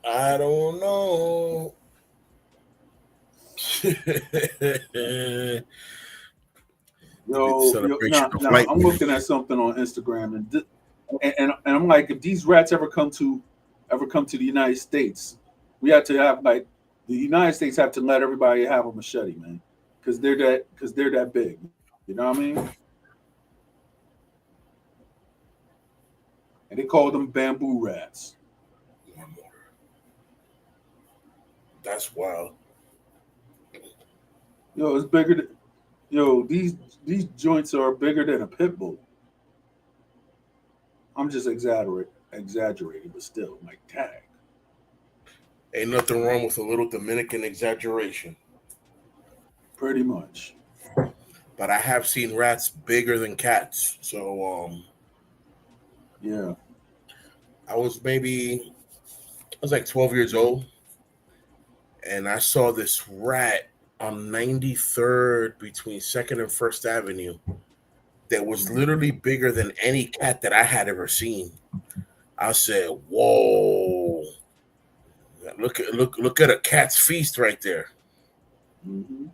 I don't know. Celebration Now of now light I'm women. looking at something on Instagram and I'm like, if these rats ever come to the United States, we have to have like the United States have to let everybody have a machete, man, because they're that big. You know what I mean? And they call them bamboo rats. That's wild. Yo, it's bigger than yo. These joints are bigger than a pit bull. I'm just exaggerating, but still, like tag. Ain't nothing wrong with a little Dominican exaggeration. Pretty much. But I have seen rats bigger than cats. So Yeah. I was like 12 years old, and I saw this rat on 93rd between Second and First Avenue that was literally bigger than any cat that I had ever seen. I said, "Whoa! Look at a cat's feast right there." Mm-hmm.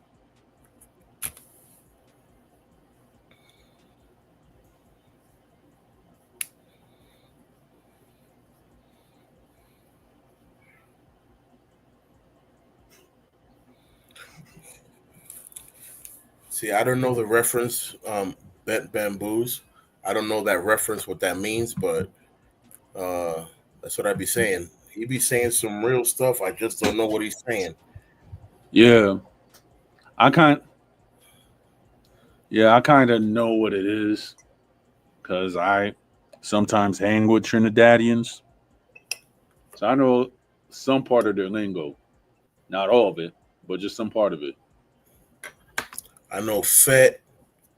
See, I don't know the reference, bent bamboos. I don't know that reference, what that means, but that's what I be saying. He be saying some real stuff. I just don't know what he's saying. Yeah. I kind yeah, I kind of know what it is because I sometimes hang with Trinidadians, so I know some part of their lingo. Not all of it, but just some part of it. I know fet,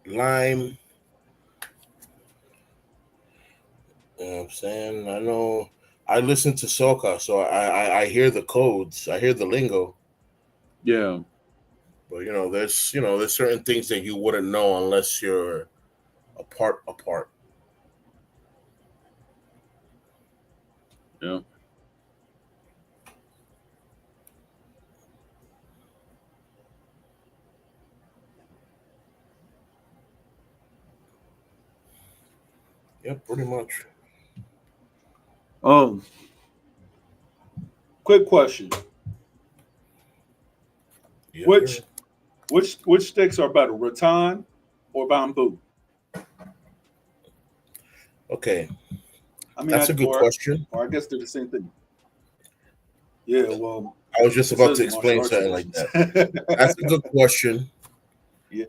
lime. You know what I'm saying? I know. I listen to soca, so I hear the codes. I hear the lingo. Yeah. But there's certain things that you wouldn't know unless you're apart. Yeah. Yep, pretty much. Oh, quick question: Yes, sir. which which sticks are better, rattan or bamboo? Okay, I mean, that's a good question. or I guess they're the same thing. Yeah. Well, I was just this about is to the martial explain arts something like edition. that. That's a good question, Yeah.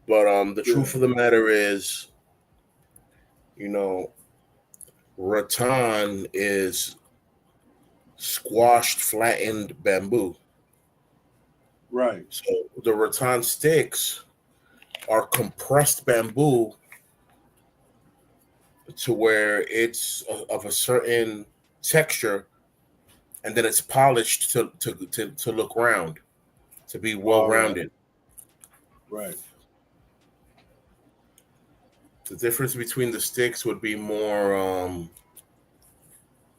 but the Yeah. truth of the matter is, you know, rattan is squashed, flattened bamboo. Right. So the rattan sticks are compressed bamboo to where it's of a certain texture, and then it's polished to look round, to be well All right. rounded. Right. The difference between the sticks would be more,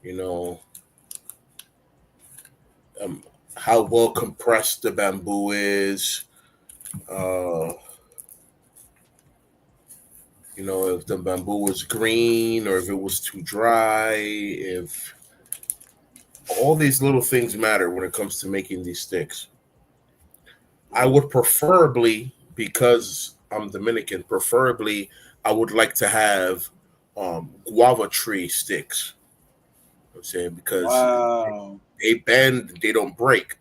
you know, um, how well compressed the bamboo is. Uh, if the bamboo was green or if it was too dry. If all these little things matter when it comes to making these sticks. I would preferably because I'm Dominican, preferably I would like to have guava tree sticks. I'm saying because Wow. they bend, they don't break,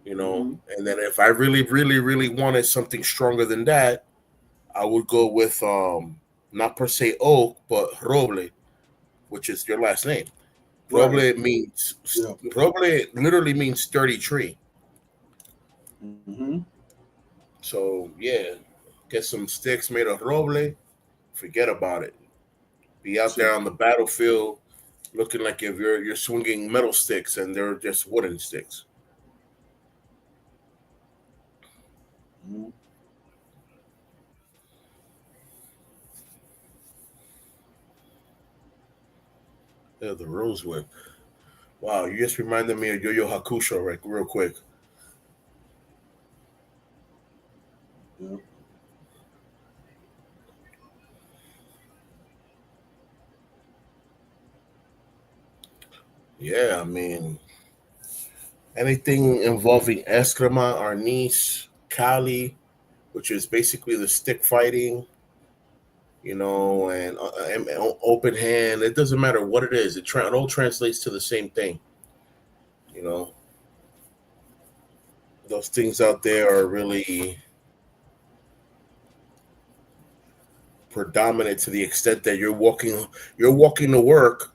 you know. Mm-hmm. And then if I really, really, really wanted something stronger than that, I would go with not per se oak, but roble, which is your last name. Right. Yeah. Roble literally means sturdy tree. Mm-hmm. So yeah, get some sticks made of roble. Forget about it. Be out See. there on the battlefield looking like if you're swinging metal sticks and they're just wooden sticks. Mm-hmm. Yeah, the rose whip. Wow, you just reminded me of Yo Yo Hakusho, right? Real quick. Yeah. Yeah, I mean, anything involving eskrima, arnis, kali, which is basically the stick fighting, Mm-hmm. and open hand. It doesn't matter what it is. It all translates to the same thing. You know, those things out there are really predominant to the extent that you're walking to work,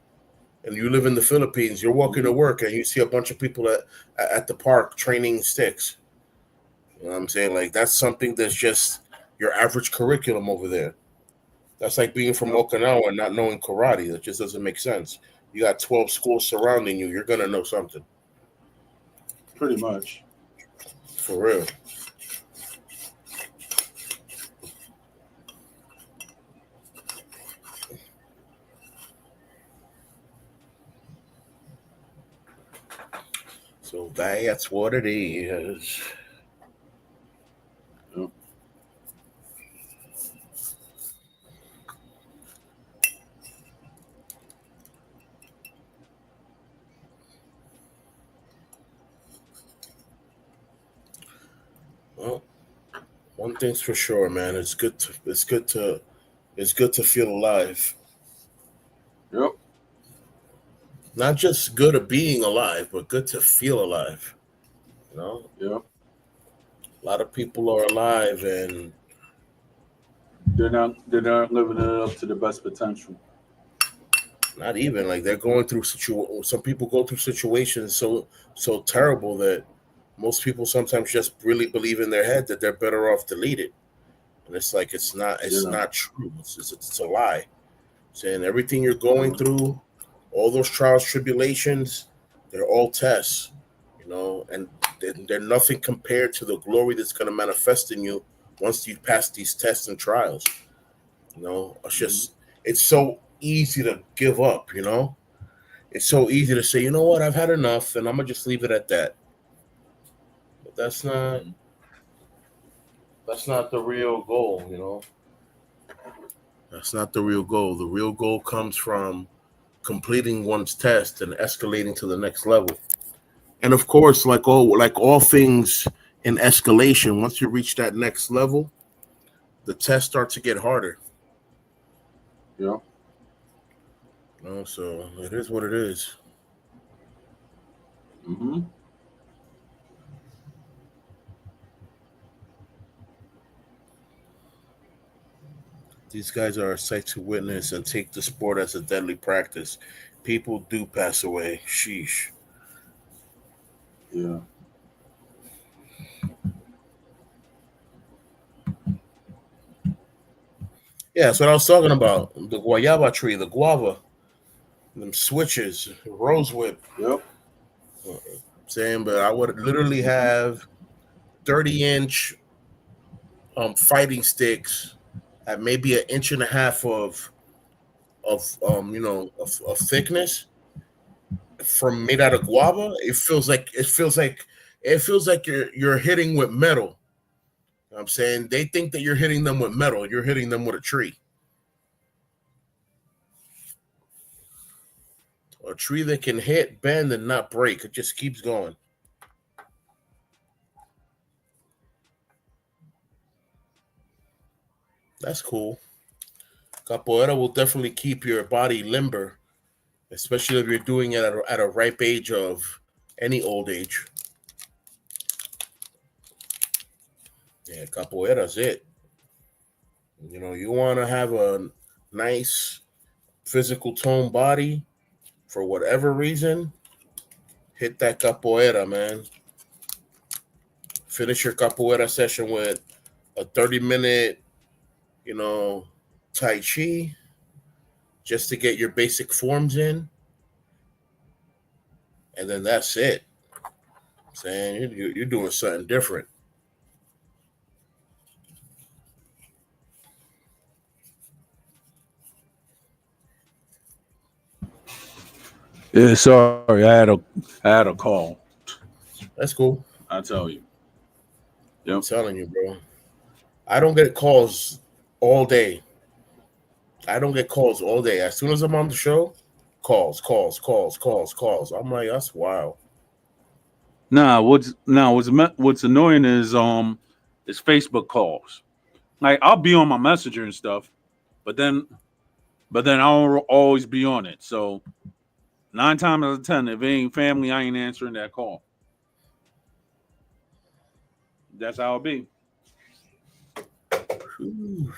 and you live in the Philippines. You're walking to Mm-hmm. work, and you see a bunch of people at the park training sticks. You know what I'm saying? Like that's something that's just your average curriculum over there. That's like being from Yep. Okinawa and not knowing karate. That just doesn't make sense. You got 12 schools surrounding you. You're gonna know something Pretty much. for real. So that's what it is. Yep. Well, one thing's for sure, man. It's good to feel alive. Yep. Not just good at being alive, but good to feel alive. You know, Yep. a lot of people are alive and They're not living it up to the best potential. not even like they're going through some people go through situations so terrible that most people sometimes just really believe in their head that they're better off deleted. And it's like it's Yeah. not true. It's a lie. Saying everything you're going Yeah. through, all those trials, tribulations, they're all tests, and they're nothing compared to the glory that's going to manifest in you once you pass these tests and trials. It's Mm-hmm. just it's so easy to give up. It's so easy to say, you know what, I've had enough, and I'm gonna just leave it at that. But that's not the real goal. That's not the real goal. The real goal comes from completing one's test and escalating to the next level. And of course, like all things in escalation, once you reach that next level, the tests start to get harder. Yep. So it is what it is. Mm-hmm. These guys are a sight to witness and take the sport as a deadly practice. People do pass away. Sheesh. Yeah. Yeah, that's what I was talking about. The guayaba tree, the guava, them switches, rose whip. Yep. Saying, but I would literally Mm-hmm. have 30-inch fighting sticks at maybe an inch and a half of thickness from made out of guava. It feels like you're hitting with metal. You know what I'm saying they think that you're hitting them with metal. You're hitting them with a tree that can hit, bend, and not break. It just keeps going. That's cool. Capoeira will definitely keep your body limber, especially if you're doing it at a ripe age of any old age. Yeah, capoeira's it. You want to have a nice physical tone body for whatever reason, hit that capoeira, man. Finish your capoeira session with a 30-minute, you know, tai chi just to get your basic forms in, and then that's it. I'm saying you're doing something different. Yeah, sorry, I had a call. That's cool. I tell you. I'm Yep. telling you, bro. I don't get calls all day. I don't get calls all day. As soon as I'm on the show, calls, calls, calls, calls, calls. I'm like, that's wild. What's annoying is Facebook calls. Like I'll be on my messenger and stuff, but then I'll always be on it. So 9 times out of 10, if it ain't family, I ain't answering that call. That's how it be. Whew.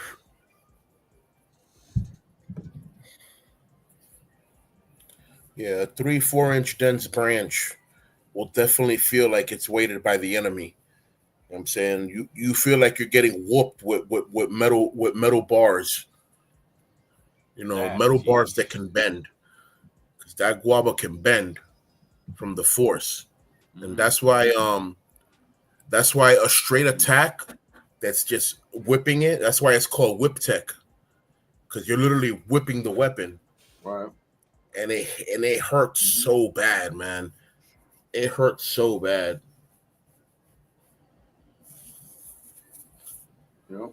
Yeah, a 3, 4 inch dense branch will definitely feel like it's weighted by the enemy. I'm saying you feel like you're getting whooped with metal bars. Metal bars that can bend. Because that guava can bend from the force. And Mm-hmm. that's why a straight attack that's just whipping it, that's why it's called whip tech. Because you're literally whipping the weapon. Right. And it hurts Mm-hmm. so bad, man. It hurts so bad. Yep.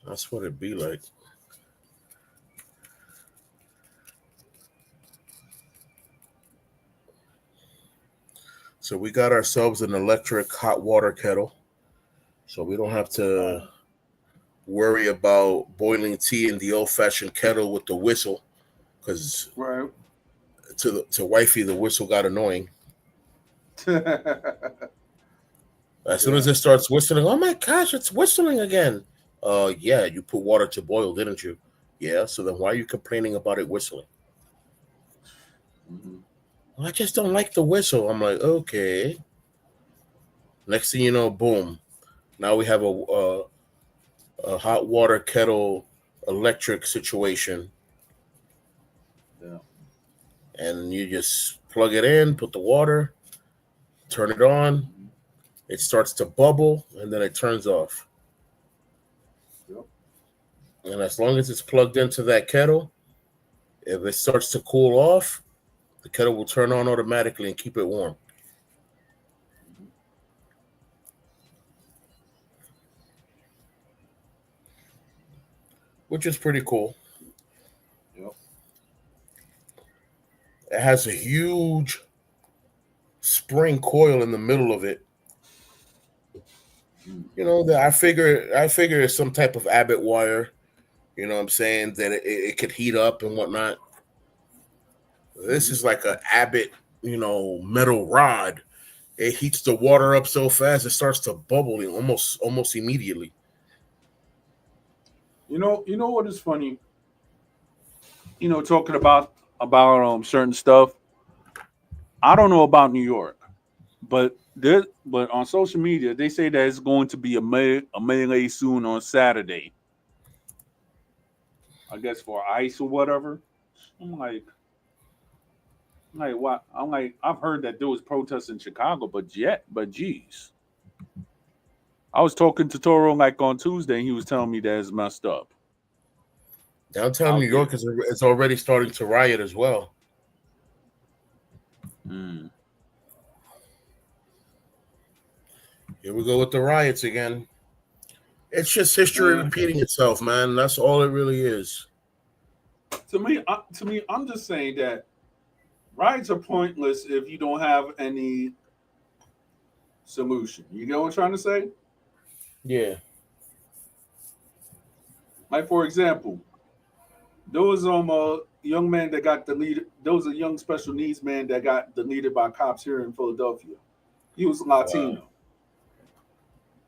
That's what it be like. So we got ourselves an electric hot water kettle. So we don't have to worry about boiling tea in the old fashioned kettle with the whistle. Because Right. to wifey, the whistle got annoying. As soon Yeah. as it starts whistling, oh my gosh, it's whistling again. Yeah, you put water to boil, didn't you? Yeah, so then why are you complaining about it whistling? Mm-hmm. Well, I just don't like the whistle. I'm like, okay. Next thing you know, boom. Now we have a hot water kettle electric situation, Yeah. and you just plug it in, put the water, turn it on. Mm-hmm. It starts to bubble, and then it turns off. Yep. And as long as it's plugged into that kettle, if it starts to cool off, the kettle will turn on automatically and keep it warm, Mm-hmm. which is pretty cool. Yep. It has a huge spring coil in the middle of it. Mm-hmm. That I figure it's some type of Abbott wire. You know what I'm saying, that it could heat up and whatnot. This Mm-hmm. is like a Abbott, metal rod. It heats the water up so fast it starts to bubble almost immediately. You know what is funny? Talking about certain stuff. I don't know about New York, but on social media they say that it's going to be a melee soon on Saturday. I guess for ice or whatever. I'm like, what? I'm like, I've heard that there was protests in Chicago, but geez, I was talking to Toro like on Tuesday, and he was telling me that it's messed up Downtown New out York there. is already starting to riot as well. Mm. Here we go with the riots again. It's just history Man, repeating itself, man. That's all it really is. to me, I'm just saying that Riots are pointless if you don't have any solution. You get what I'm trying to say? Yeah. Like for example, there was a young man that got deleted. There was a young special needs man that got deleted by cops here in Philadelphia. He was Wow. Latino.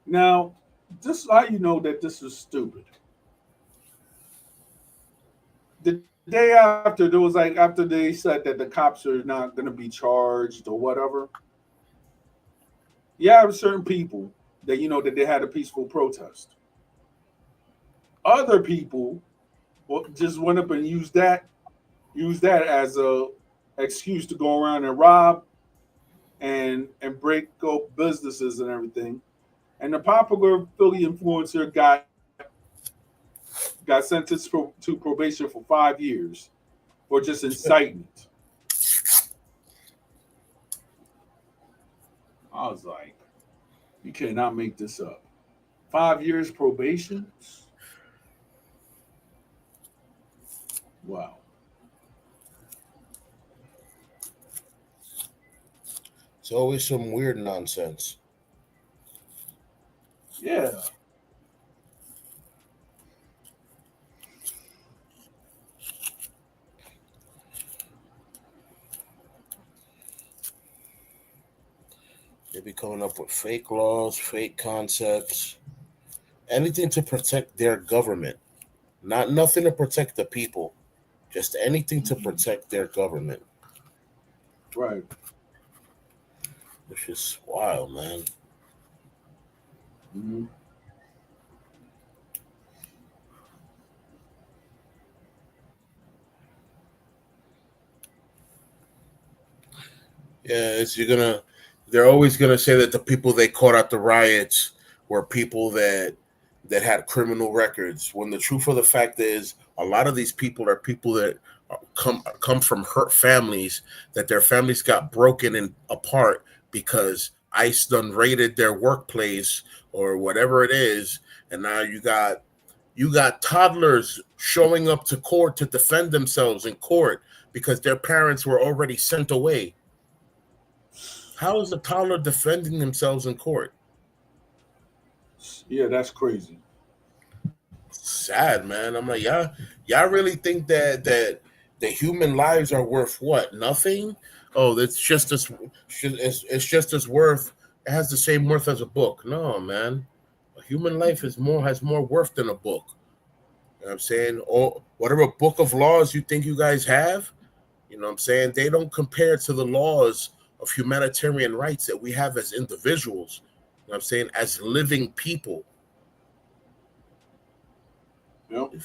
Now, this is how you know that this is stupid. The day after, there was like after they said that the cops are not going to be charged or whatever. You have certain people that you know that they had a peaceful protest. Other people just went up and used that as a excuse to go around and rob and break up businesses and everything. And the popular Philly influencer got sentenced to probation for 5 years for just incitement. I was like, you cannot make this up. 5 years probation? Wow. It's always some weird nonsense. Yeah. They be coming up with fake laws, fake concepts, anything to protect their government. Not nothing to protect the people, just anything to protect their government, Right. which is wild, man. Mm-hmm. Yeah, it's you're gonna. They're always gonna say that the people they caught at the riots were people that had criminal records. When the truth of the fact is, a lot of these people are people that come from hurt families that their families got broken and apart because ICE done raided their workplace or whatever it is, and now you got toddlers showing up to court to defend themselves in court because their parents were already sent away. How is a toddler defending themselves in court? Yeah, that's crazy. Sad, man. I'm like, y'all really think that the human lives are worth what? Nothing? Oh, it's just as worth. It has the same worth as a book. No, man. A human life has more worth than a book. You know what I'm saying? Or whatever book of laws you think you guys have, you know what I'm saying? They don't compare to the laws of humanitarian rights that we have as individuals. You know what I'm saying? As living people. Yep.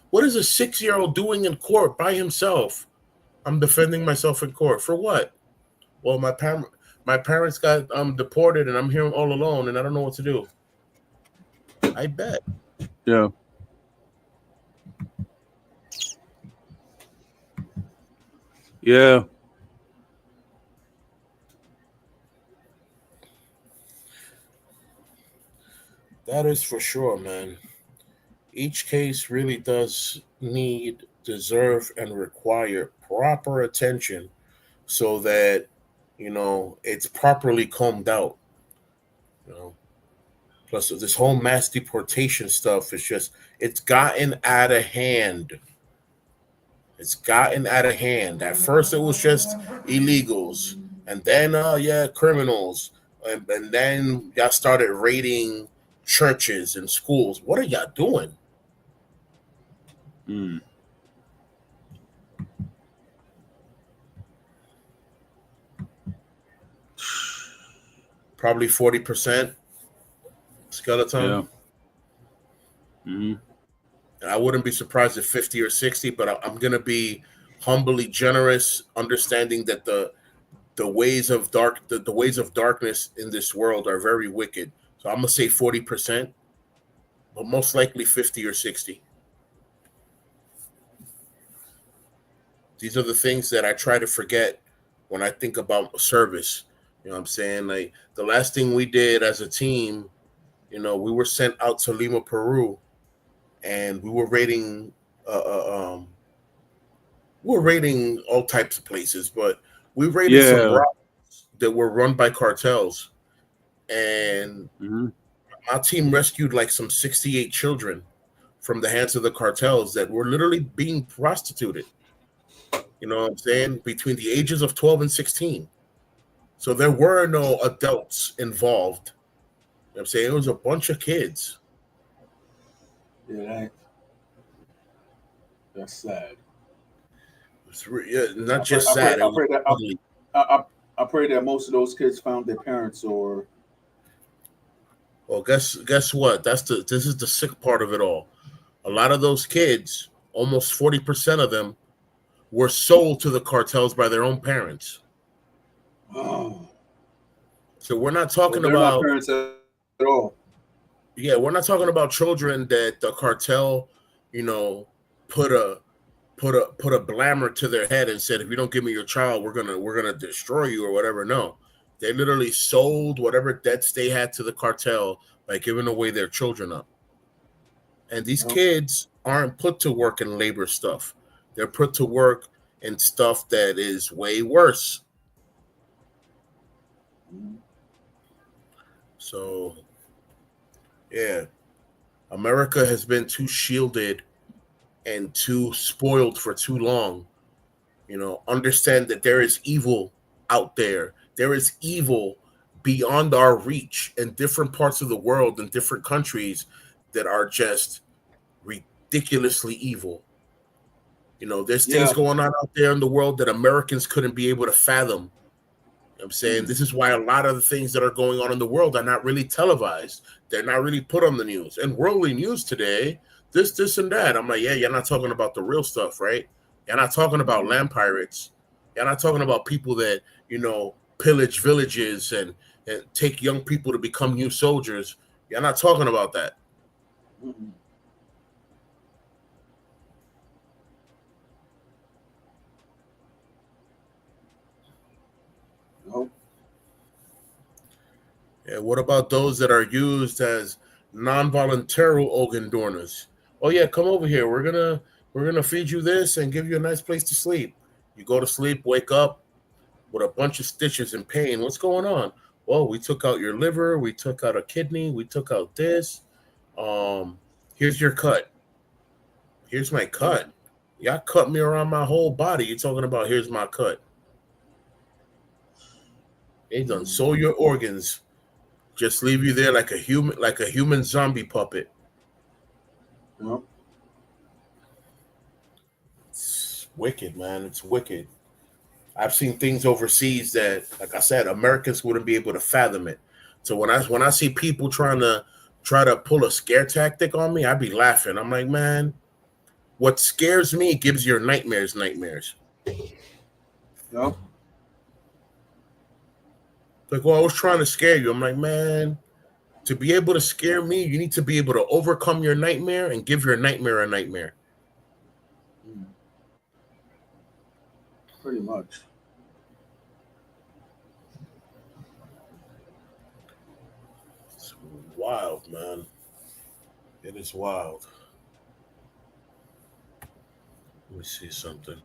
What is a 6-year old doing in court by himself? I'm defending myself in court. For what? Well, my parents got deported and I'm here all alone and I don't know what to do. I bet. Yeah. Yeah. That is for sure, man. Each case really does deserve, and require proper attention so that it's properly combed out. You know, plus this whole mass deportation stuff is just it's gotten out of hand. It's gotten out of hand. At first, it was just illegals, and then yeah, criminals, and then y'all started raiding churches and schools. What are y'all doing? Mm. Probably 40% skeleton. Yeah. Mm-hmm. And I wouldn't be surprised if 50 or 60, but I'm gonna be humbly generous, understanding that the ways of darkness in this world are very wicked. So I'm gonna say 40%, but most likely 50 or 60. These are the things that I try to forget when I think about service. You know what I'm saying? Like the last thing we did as a team, we were sent out to Lima, Peru, and we were were raiding all types of places, but we raided some Yeah. brothels that were run by cartels, and Hmm. my team rescued like some 68 children from the hands of the cartels that were literally being prostituted. You know what I'm saying? Between the ages of 12 and 16. So there were no adults involved. You know what I'm saying? It was a bunch of kids. Yeah, that's sad. Yeah, not I pray, just I pray, sad, it I was pray that ugly. I pray that most of those kids found their parents, or Well, guess what? This is the sick part of it all. A lot of those kids, almost 40% of them, were sold to the cartels by their own parents. oh, So we're not so talking they're not about parents at all. yeah, we're not talking about children that the cartel, you know, put a put a blammer to their head and said, if you don't give me your child, we're gonna destroy you or whatever. No. They literally sold whatever debts they had to the cartel by giving away their children up. And these No. kids aren't put to work in labor stuff. They're put to work in stuff that is way worse. Mhm. So yeah, America has been too shielded and too spoiled for too long. Understand that there is evil out there. There is evil beyond our reach in different parts of the world and different countries that are just ridiculously evil. There's things Yeah. going on out there in the world that Americans couldn't be able to fathom. I'm saying Mm. this is why a lot of the things that are going on in the world are not really televised. They're not really put on the news. And worldly news today, this, and that. I'm like, yeah, you're not talking about the real stuff, right? You're not talking about Mhm. land pirates. You're not talking about people that, pillage villages and take young people to become new soldiers. You're not talking about that. Mhm. No. Yeah, what about those that are used as non-voluntary organ donors? Oh yeah, come over here. We're gonna feed you this and give you a nice place to sleep. You go to sleep, wake up with a bunch of stitches and pain. What's going on? Well, we took out your liver, we took out a kidney, we took out this. Here's your cut. Here's my No. cut. Y'all cut me around my whole body. You're talking about here's my cut. They done Mhm. sew your organs, just leave you there like a human zombie puppet. No. It's wicked, man. It's wicked. I've seen things overseas that, like I said, Americans wouldn't be able to fathom it. So when I see people try to pull a scare tactic on me, I'd be laughing. I'm like, man, what scares me gives your nightmares nightmares. No. Like, well, I was trying to scare you. I'm like, man, to be able to scare me, you need to be able to overcome your nightmare and give your nightmare a nightmare. Mm. Pretty much. It's wild, man. It is wild. Let me see something.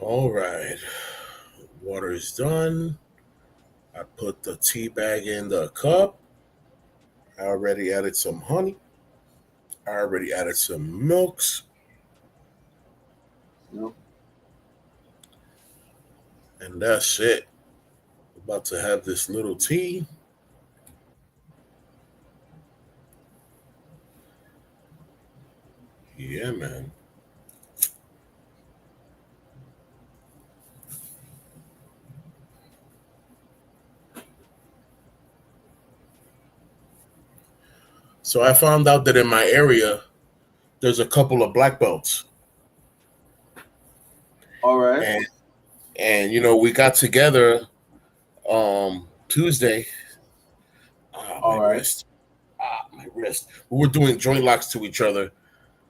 All right. Water is done. I put the tea bag in the cup. I already added some honey. I already added some milks. No. And that's it. About to have this little tea. Yeah, man. So I found out that in my area, there's a couple of black belts, All right. and we got together Tuesday. My All right. wrist, my wrist. We were doing joint locks to each other,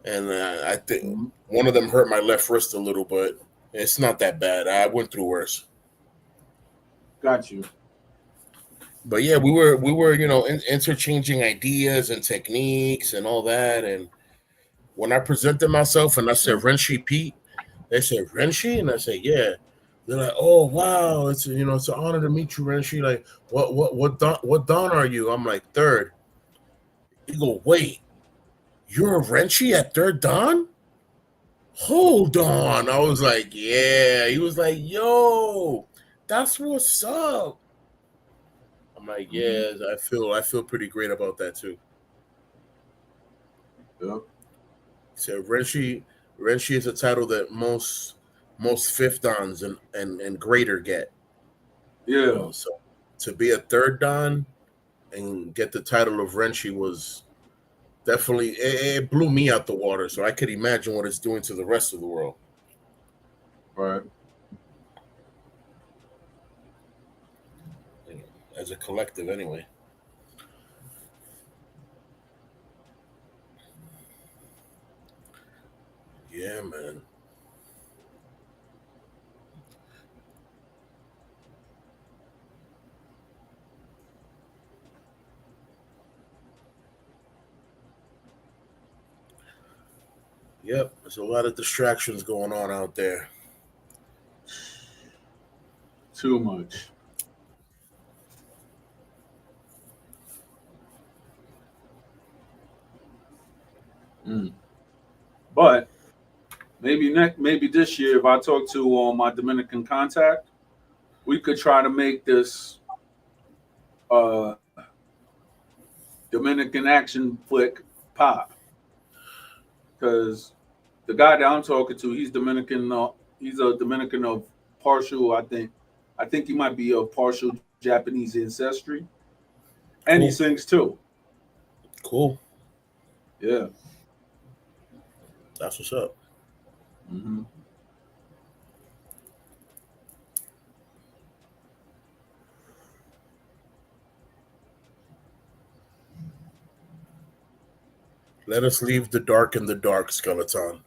and I think Mhm. one of them hurt my left wrist a little, but it's not that bad. I went through worse. Got you. But yeah, we were interchanging ideas and techniques and all that. And when I presented myself and I said Renshi Pete, they said Renshi, and I said yeah. They're like, oh wow, it's an honor to meet you, Renshi. Like, what Don are you? I'm like third. He go, wait, you're a Renshi at third Don? Hold on. I was like, yeah. He was like, yo, that's what's up. I'm like, Mhm. yeah, I feel pretty great about that too. Yeah. So Renshi is a title that most fifth dons and greater get. Yeah. So to be a third don and get the title of Renshi was definitely it blew me out the water. So I could imagine what it's doing to the rest of the world. Right. You know, as a collective anyway. Yeah, man. Yep. There's a lot of distractions going on out there. Too much. Mm. But maybe this year, if I talk to my Dominican contact, we could try to make this uh, Dominican action flick pop. Because the guy that I'm talking to, he's Dominican. He's a Dominican of partial. I think he might be of partial Japanese ancestry, and he Cool. sings too. Cool. Yeah. That's what's up. Hmm. Let us leave the dark in the dark, Skeleton.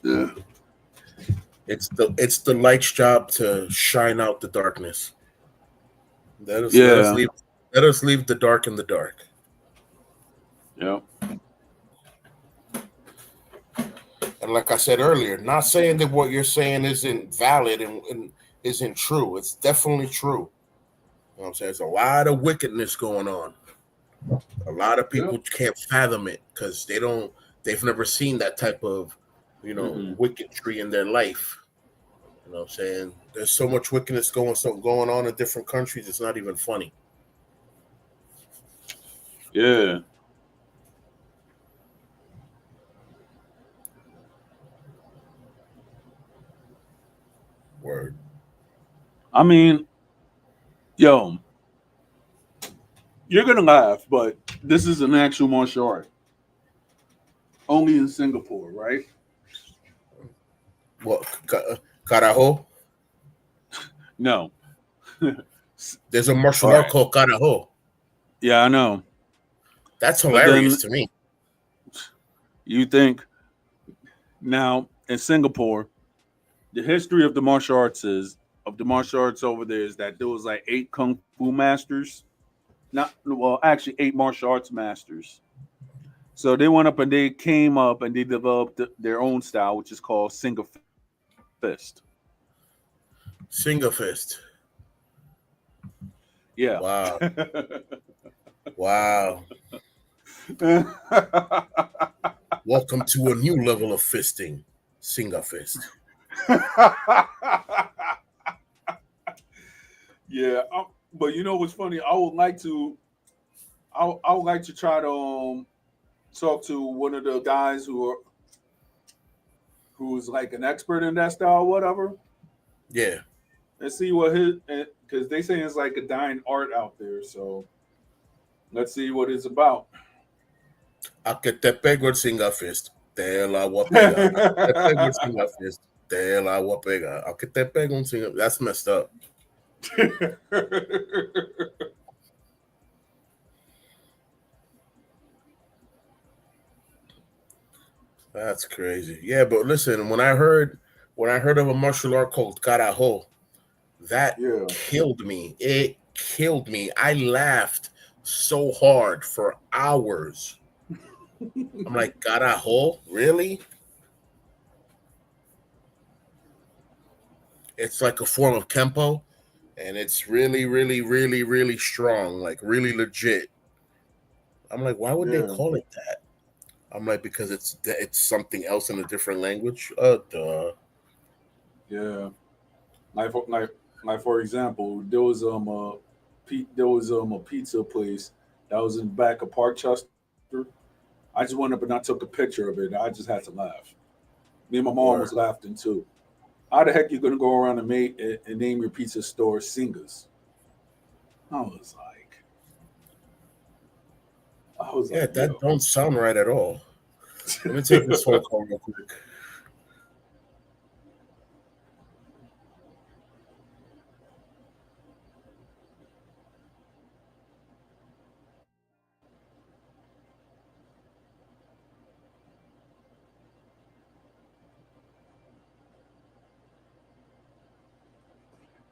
Yeah. It's the light's job to shine out the darkness. Let us let us Yeah. leave let us leave the dark in the dark. Yeah. And like I said earlier, not saying that what you're saying isn't valid and isn't true. It's definitely true. You know what I'm saying? There's a lot of wickedness going on. A lot of Yeah. people can't fathom it because they've never seen that type of, Mm-mm. wickedry in their life. You know what I'm saying? There's so much wickedness going on in different countries, it's not even funny. Yeah. Word. I mean, yo, you're gonna laugh, but this is an actual martial art, only in Singapore, right? What carajo? No. There's a martial All art right. called carajo. Yeah, I know. That's But hilarious then to me. you think now in Singapore, the history of the martial arts is of the martial arts over there is that there was like 8 kung fu masters, not well, actually 8 martial arts masters. So they went up and they came up and they developed their own style, which is called Single Fist. Single fist. Yeah. Wow. Wow. Welcome to a new level of fisting. Single fist. Yeah, but you know what's funny? I would like to try to talk to one of the guys who's like an expert in that style, or whatever, Yeah. and see what his because they say it's like a dying art out there. So Let's see what it's about. A que te pego el singa fist. Te la voy a pegar. A que te pego el singa fist. Te la voy a pegar. A que te pego un singa. That's messed up. That's crazy. Yeah, but listen, when I heard of a martial art called Carajo, that Yeah. killed me. It killed me. I laughed so hard for hours. I'm like, Carajo? Really? It's like a form of Kempo, and it's really, really, really, really strong, like really legit. I'm like, why would they Yeah. call it that? I'm like, because it's something else in a different language. Duh. Yeah. Like for example, there was a pizza place that was in the back of Parkchester. I just went up and I took a picture of it. I just had to laugh. Me and my mom was Word. laughing too. How the heck you gonna go around and name your pizza store Singers? I was like, I was Yeah, like, that yo, don't sound right at all. Let me take this phone call real quick.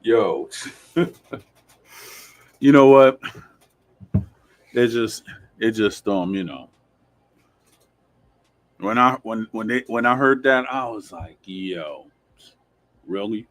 yo, you know what? It just it just when I heard that I was like, yo, really?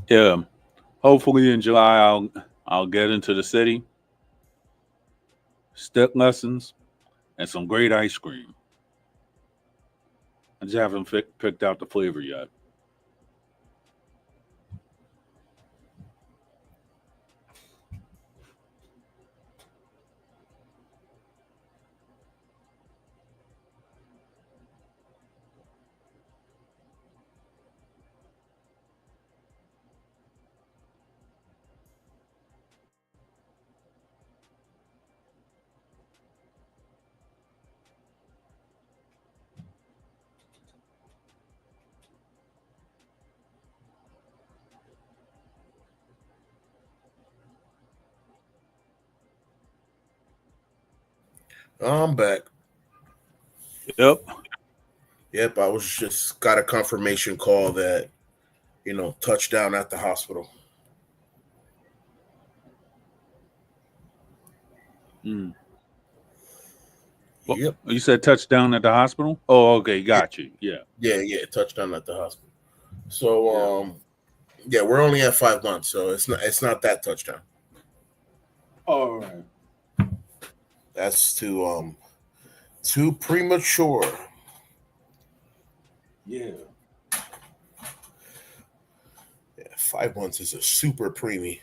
Yeah. Hopefully in July I'll get into the city, step lessons, and some great ice cream. I just haven't picked out the flavor yet. I'm back. Yep. Yep, I was just got a confirmation call that touchdown at the hospital. Mm. Well, Yep. you said touchdown at the hospital? Oh, okay, Yeah, got you. Yeah, yeah, touchdown at the hospital. So yeah. yeah, we're only at 5 months, so it's not that touchdown. All right. That's too premature. Yeah. Yeah, 5 months is a super preemie.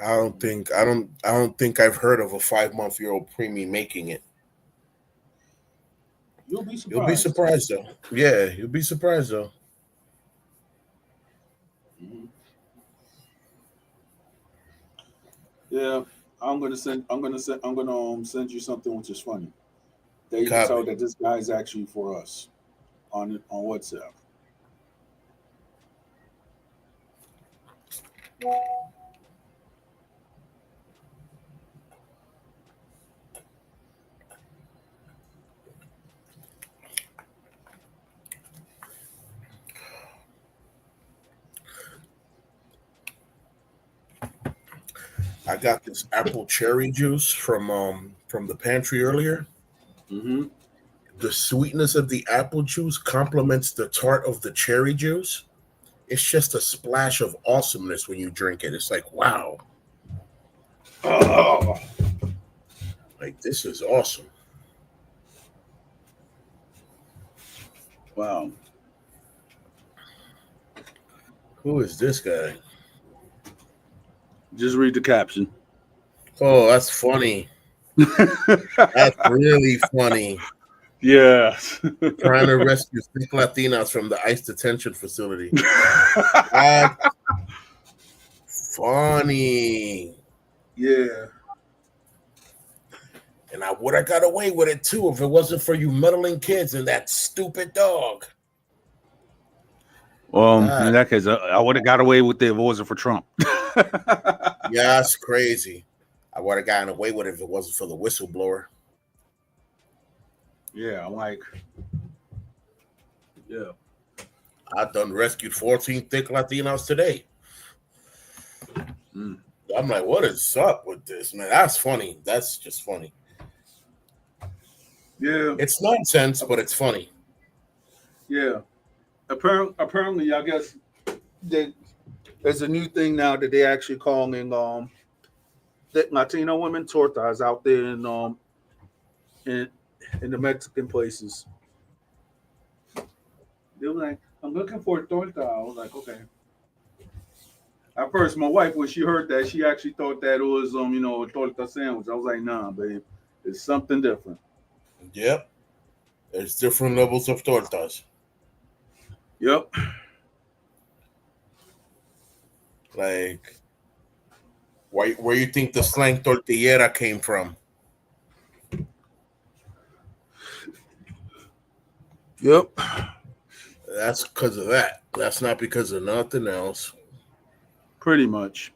I don't think I've heard of a 5-month-old preemie making it. You'll be You'll be surprised. surprised though. Yeah, you'll be surprised though. Mhm. Yeah. I'm gonna send you something which is funny. That you can tell Copy. that this guy is actually for us on WhatsApp. I got this apple cherry juice from the pantry earlier. Mm-hmm. The sweetness of the apple juice complements the tart of the cherry juice. It's just a splash of awesomeness when you drink it. It's like, wow, Oh, like this is awesome. wow. Who is this guy? Just read the caption. Oh, that's funny. That's really funny. Yes. Trying to rescue 6 Latinas from the ICE detention facility. That's funny. Yeah. And I would have got away with it too if it wasn't for you meddling kids and that stupid dog. In God, that case, I would have got away with it if it wasn't for Trump. yeah, that's crazy. I would have gotten away with it if it wasn't for the whistleblower. Yeah, I'm like, yeah. I done rescued 14 thick Latinos today. Mm. I'm like, what is up with this, man? That's funny. That's just funny. Yeah. It's nonsense, but it's funny. Yeah. Apparently, I guess there's a new thing now that they actually calling that Latino women tortas out there in in the Mexican places. They were like, I'm looking for a torta. I was like, okay. At first, my wife, when she heard that, she actually thought that it was a torta sandwich. I was like, nah, babe, it's something different. Yep. There's different levels of tortas. Yep. Like, where you think the slang tortillera came from? Yep. That's because of that. That's not because of nothing else. Pretty much.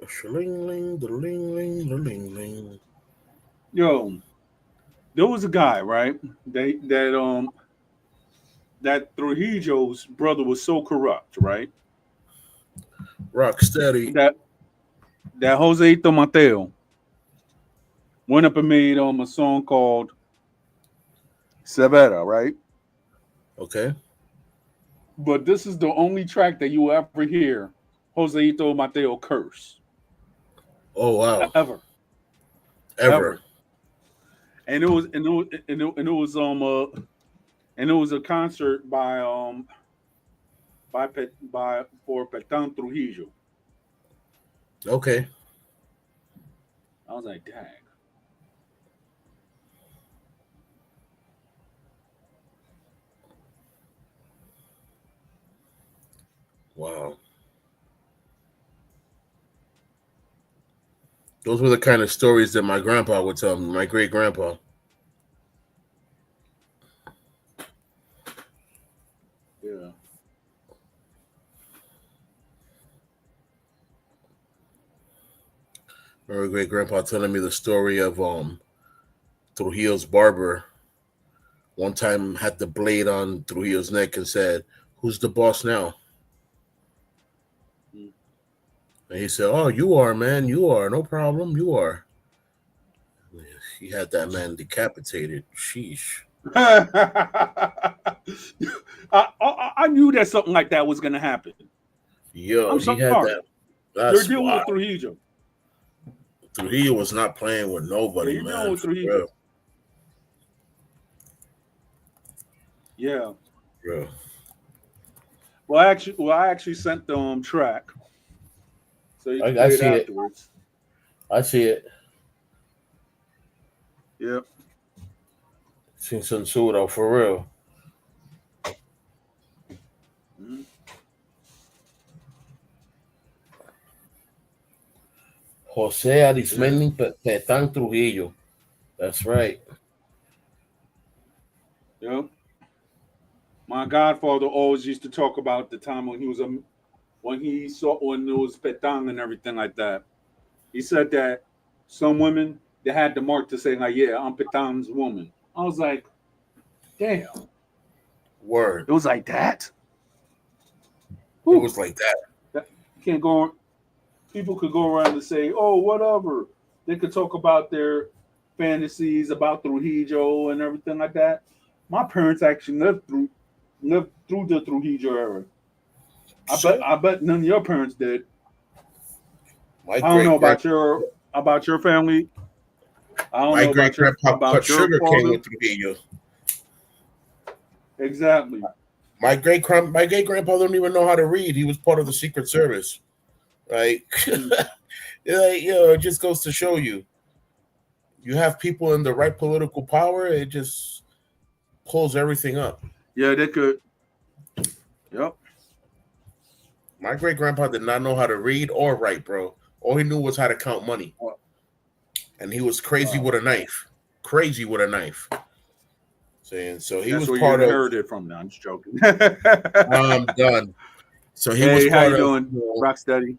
Shling-ling, the-ling-ling, the-ling-ling. Yo, there was a guy, right? That Trujillo's brother was so corrupt, right? Rock steady. That Joseito Mateo went up and made a song called Severa, right? Okay. But this is the only track that you will ever hear Joseito Mateo curse. Oh wow. Ever. Ever. Ever. And it was a concert by for Petan Trujillo. Okay. I was like, dang. Wow. Those were the kind of stories that my grandpa would tell me, my great grandpa. Yeah. My great grandpa telling me the story of Trujillo's barber one time had the blade on Trujillo's neck and said, "Who's the boss now?" Mm. And he said, "Oh, you are, man. You are. No problem. You are." He had that man decapitated. Sheesh. I knew that something like that was gonna happen. Yo, I'm he had sorry. that. You're That's dealing wild. with Trujillo. Trujillo was not playing with Yeah, nobody, you're dealing man. with For Trujillo. real. Yeah. Bro. I actually sent the track so you can I play it see it. afterwards. I see it. Yep. Sin censura, for real. Mhm. Jose Yeah. Arismendi Petán Trujillo. That's right. Yep. My godfather always used to talk about the time when he was when it was petang and everything like that. He said that some women they had the mark to say like, "Yeah, I'm petang's woman." I was like, "Damn, Word. it was like that." It Whew. was like that. That can't go. People could go around and say, "Oh, whatever." They could talk about fantasies about Trujillo and everything like that. My parents actually lived through the Trujillo era. Shit. I bet none of your parents did. My I don't know great grand about your family. I don't my know great grandpa cut about your sugar cane father. with Trujillo. Exactly. My great grandpa didn't even know how to read. He was part of the Secret Service. Like, Mm. like, it just goes to show you. You have people in the right political power, it just pulls everything up. Yeah, they could. Yep. My great grandpa did not know how to read or write, bro. All he knew was how to count money. And he was crazy Wow. with a knife. Crazy with a knife. Saying so he That's was where you part of inherited from. Now I'm just joking. I'm done. So he was Hey, how part you of doing, Rocksteady?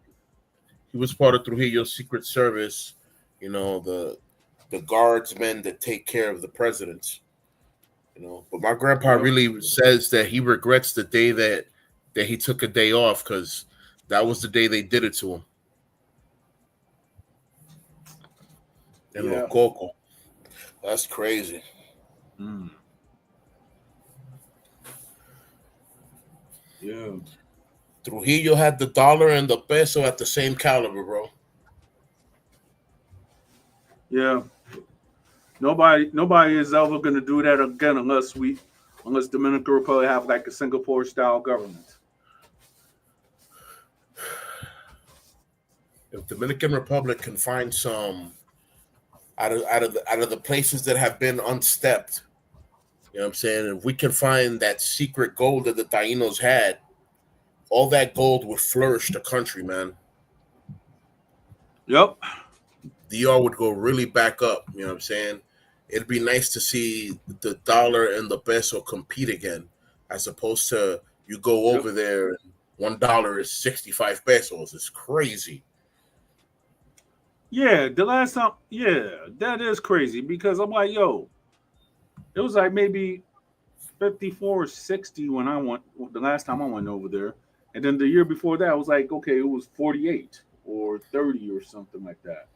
he was part of Trujillo's Secret Service, the guardsmen that take care of the presidents. But my grandpa Yep. really says that he regrets the day that he took a day off because that was the day they did it to him in Yeah. Lococo. That's crazy. Mm. Yeah. Trujillo had the dollar and the peso at the same caliber, bro. Yeah. Nobody is ever gonna do that again unless Dominican Republic have like a Singapore style government. If Dominican Republic can find some out of the places that have been unstepped, what I'm saying? If we can find that secret gold that the Tainos had, all that gold would flourish the country, man. Yep. DR would go really back up. You know what I'm saying? It'd be nice to see the dollar and the peso compete again, as opposed to you go Yep. over there and $1 is 65 pesos. It's crazy. Yeah, the last time, yeah, that is crazy because I'm like, yo, it was like maybe 54 or 60 when I went the last time I went over there. And then the year before that, I was like, okay, it was 48 or 30 or something like that.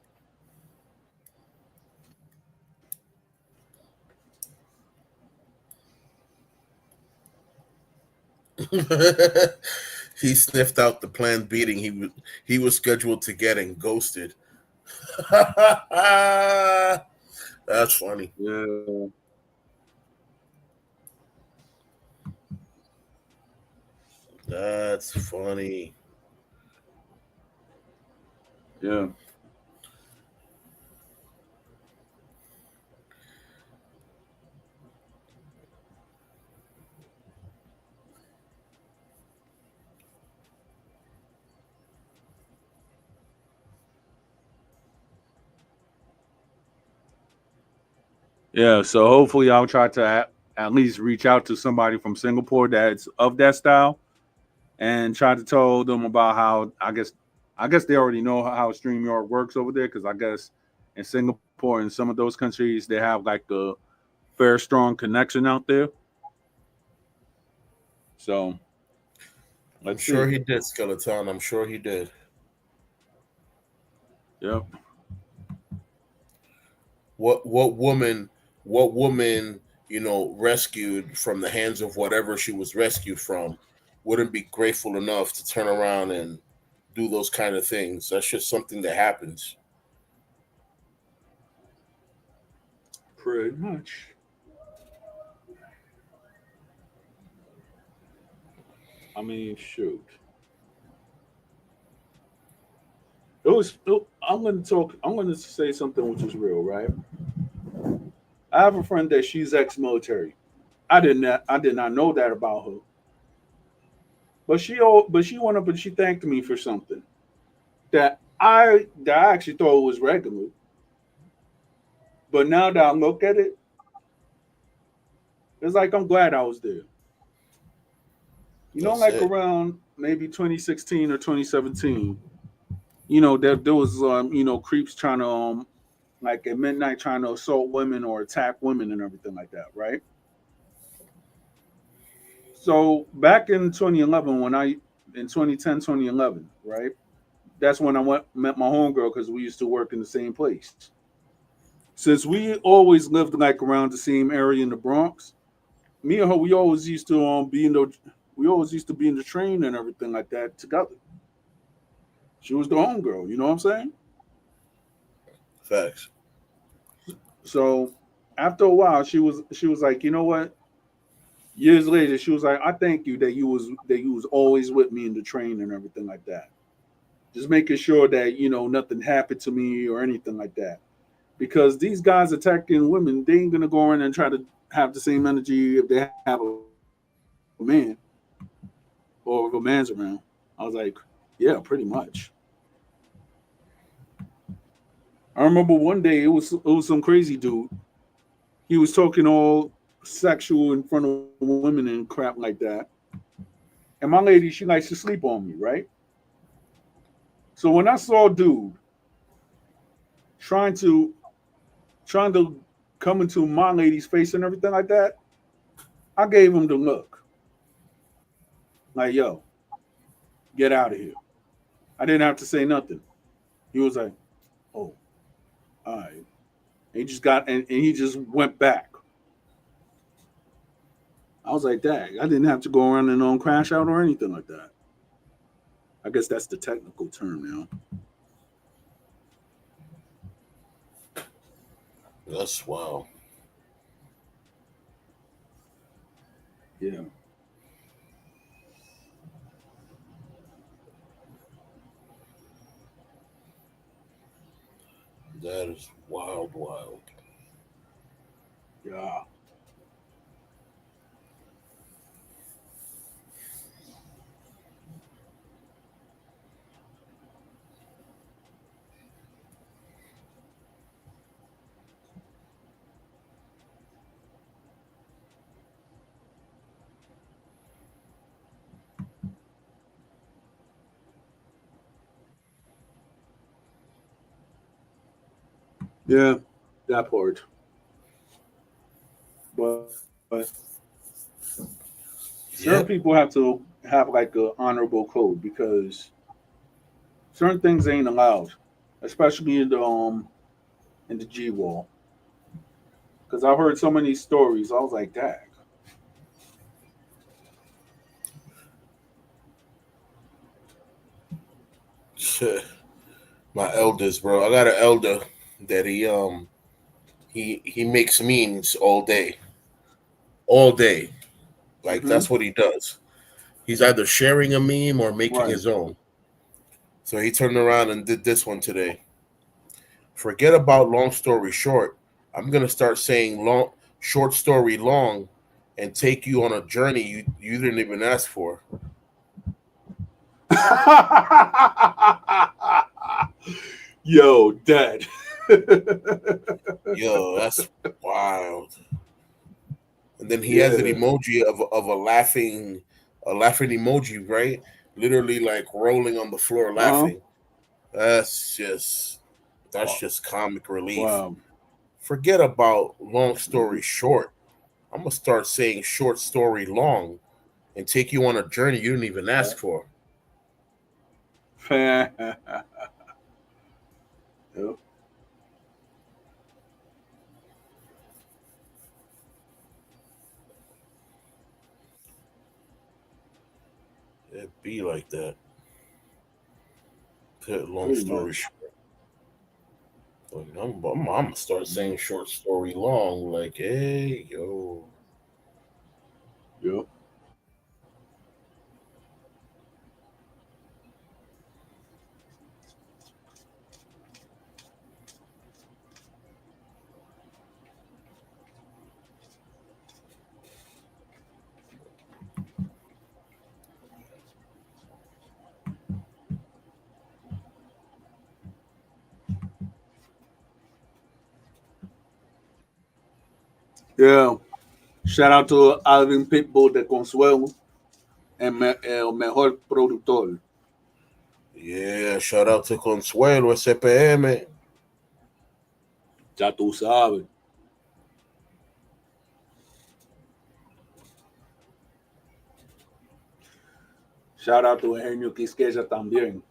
He sniffed out the planned beating he was scheduled to get and ghosted. That's funny. Yeah, That's funny. yeah, yeah. So hopefully, I'll try to at least reach out to somebody from Singapore that's of that style and try to tell them about how I guess they already know how StreamYard works over there because I guess in Singapore and some of those countries they have like a fair strong connection out there. So I'm let's sure see. he did, Skeleton. I'm sure he did. Yep. What woman rescued from the hands of whatever she was rescued from wouldn't be grateful enough to turn around and do those kind of things. That's just something that happens. Pretty much. I mean, shoot. I'm going to talk. I'm going to say something which is real, right? I have a friend that she's ex-military. I did not know that about her. But she went up and she thanked me for something that I actually thought was regular. But now that I look at it, it's like I'm glad I was there. That's Like it. around maybe 2016 or 2017. There was creeps trying to like at midnight trying to assault women or attack women and everything like that, right? So back in 2011, in 2010, 2011, right? That's when I met my homegirl because we used to work in the same place. Since we always lived like around the same area in the Bronx, me and her, we always used to be in the train and everything like that together. She was the homegirl, you know what I'm saying? Facts. So after a while, she was like, you know what? Years later, she was like, I thank you that you was always with me in the train and everything like that. Just making sure that nothing happened to me or anything like that. Because these guys attacking women, they ain't gonna go in and try to have the same energy if they have a man or if a man's around. I was like, yeah, pretty much. I remember one day it was some crazy dude. He was talking all sexual in front of women and crap like that. And my lady, she likes to sleep on me, right? So when I saw a dude trying to trying to come into my lady's face and everything like that, I gave him the look. Like, yo, get out of here. I didn't have to say nothing. He was like, oh, all right. And he just went back. I was like, dang, I didn't have to go around and crash out or anything like that. I guess that's the technical term now. That's wow. Yeah. That is wild, wild. Yeah. Yeah. That part. But certain people Yep. have to have like a honorable code because certain things ain't allowed, especially in the G wall. Because I've heard so many stories. I was like, dang. My eldest, bro. I got an elder that he makes memes all day, all day. Like Hmm. that's what he does. He's either sharing a meme or making Right. his own. So he turned around and did this one today. Forget about long story short. I'm gonna start saying short story long, and take you on a journey you didn't even ask for. Yo, dead. Yo, that's wild. And then he has an Yeah. emoji of a laughing emoji, right? Literally like rolling on the floor Uh huh. laughing. That's just that's Wow. just comic relief. Wow. Forget about long Mhm. story short. I'm gonna start saying short story long and take you on a journey you didn't even ask for. Yep. It be like that. Long Pretty story much. short. I'm gonna start saying short story long. Like, hey, yo, Yep. Yeah. Shout out to Alvin Pitbull de Consuelo, el mejor productor. yeah. Shout out to Consuelo SPM. Ya tú sabes. Shout out to Eugenio Quisqueya también.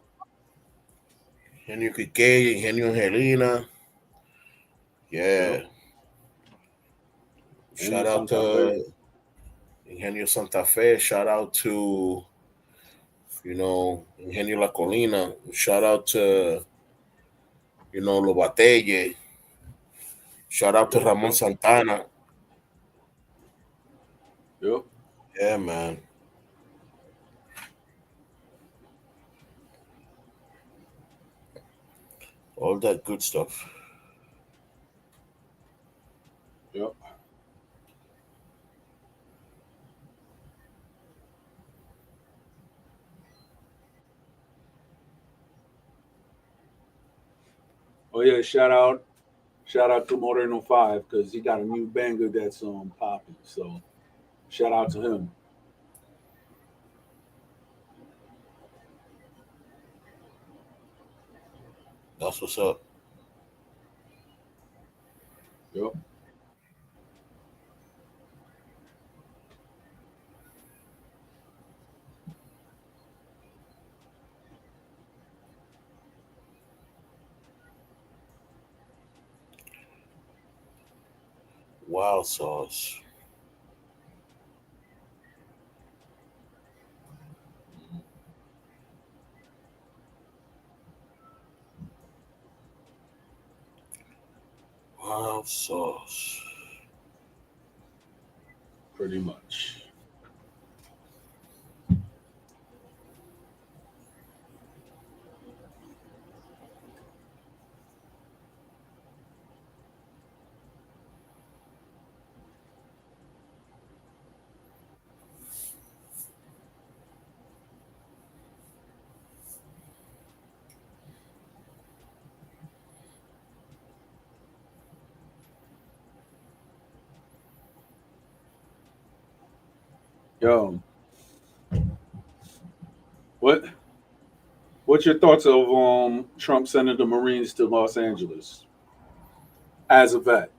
Ingenio Quique, Ingenio Angelina. Yep. Yeah. Ingenio Shout out Santa Fe. to Ingenio Santa Fe. Shout out to, Ingenio La Colina. Shout out to, Lo Batelle. Shout out to Yep. Ramon Yep. Santana. Yep. Yeah, man. All that good stuff. Yep. Oh yeah, shout out to Moreno Five because he got a new banger that's popping. So shout out to him. That's what's up. Yep. Wild sauce. Wild sauce. Pretty much. Yo, what what's your thoughts of Trump sending the Marines to Los Angeles as a vet?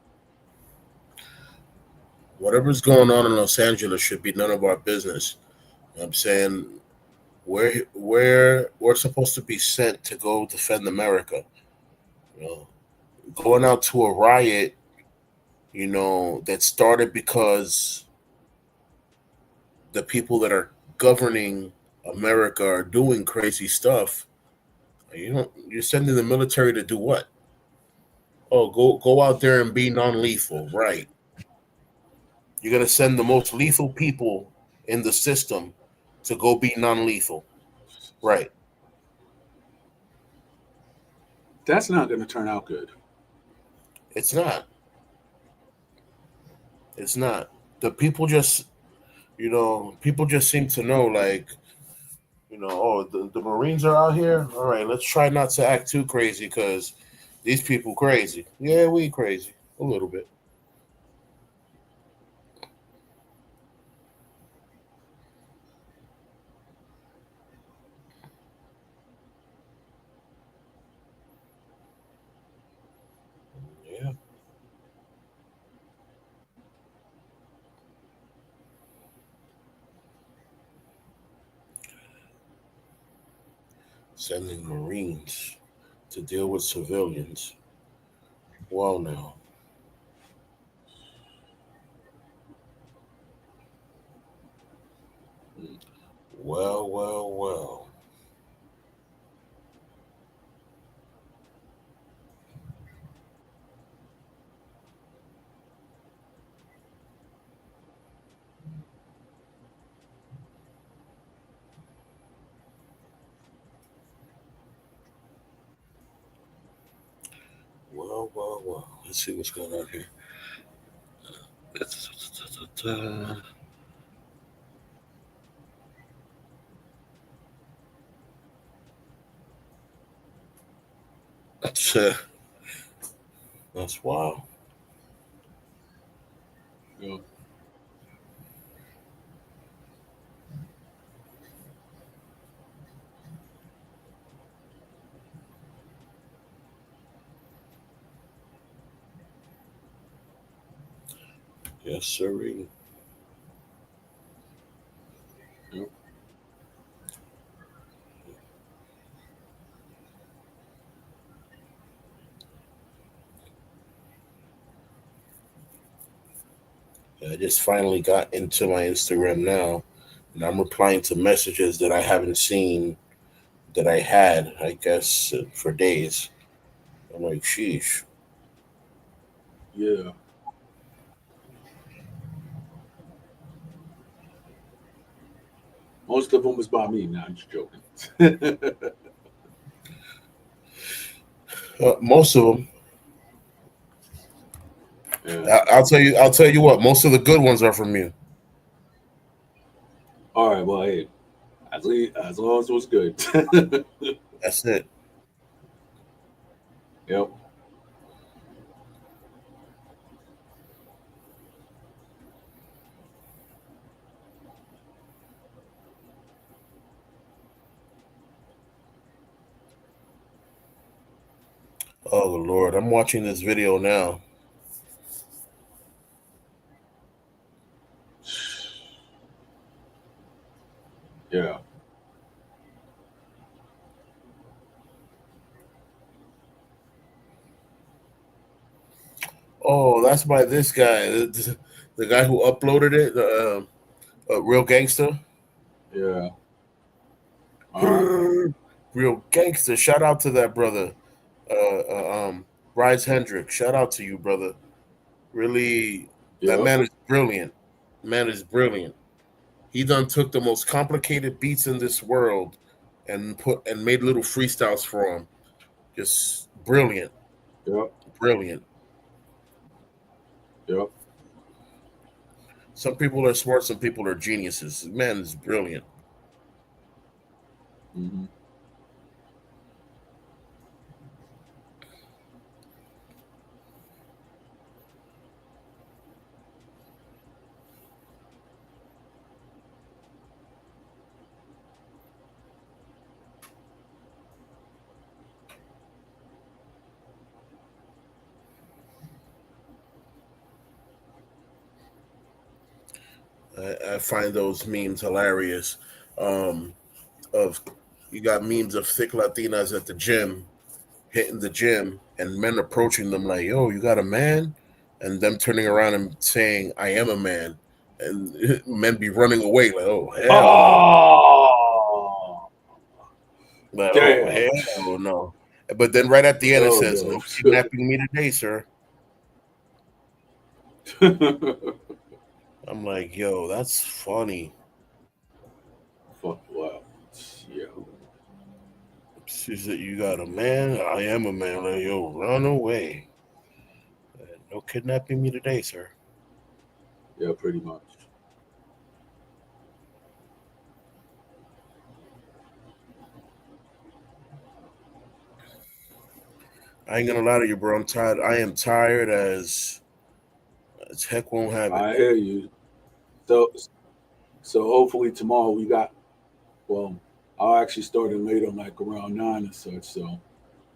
Whatever's going on in Los Angeles should be none of our business. I'm saying we're supposed to be sent to go defend America. You know, going out to a riot, that started because the people that are governing America are doing crazy stuff. You're sending the military to do what? Oh, go out there and be non-lethal, right? You're gonna send the most lethal people in the system to go be non-lethal, right? That's not going to turn out good. It's not. It's not. The people just, people just seem to know, like, oh, the Marines are out here. All right, let's try not to act too crazy because these people crazy. Yeah, we crazy a little bit. Yeah, sending Marines to deal with civilians. Well, now, well. Well. Let's see what's going on here. That's wild. Yeah. Yes, sir. Yeah. I just finally got into my Instagram now, and I'm replying to messages that I haven't seen that I had, I guess, for days. I'm like, sheesh. Yeah. Most of them was by me. Nah, I'm just joking. Most of them. Yeah. I'll tell you. I'll tell you what. Most of the good ones are from you. All right. Well, hey, as long as it was good. That's it. Yep. Oh Lord, I'm watching this video now. Yeah. Oh, that's by this guy, the guy who uploaded it, real gangster. Yeah. All right. Real gangster. Shout out to that brother, Bryce Hendrick. Shout out to you, brother. Really, that Yep. man is brilliant. Man is brilliant. He done took the most complicated beats in this world and made little freestyles for him. Just brilliant, Yep. brilliant. Yep. Some people are smart, some people are geniuses. Man is brilliant. Hmm. I find those memes hilarious. Um, of You got memes of thick Latinas at the gym, hitting the gym, and men approaching them like, "Yo, you got a man?" and them turning around and saying, "I am a man," and men be running away like, "Oh hell no!" Oh, Like, "Oh damn. hell no!" But then right at the end it Oh says, no. "No kidnapping me today, sir." I'm like, "Yo, that's funny." Fuck. Wow. Yeah. She said, "You got a man? I am a man." Like, yo, run away. No kidnapping me today, sir. Yeah. Pretty much. I ain't gonna lie to you, bro. I'm tired. I am tired as heck won't have it. I hear you. So, so hopefully tomorrow we got. Well, I'll actually start it later, like around 9 or such. So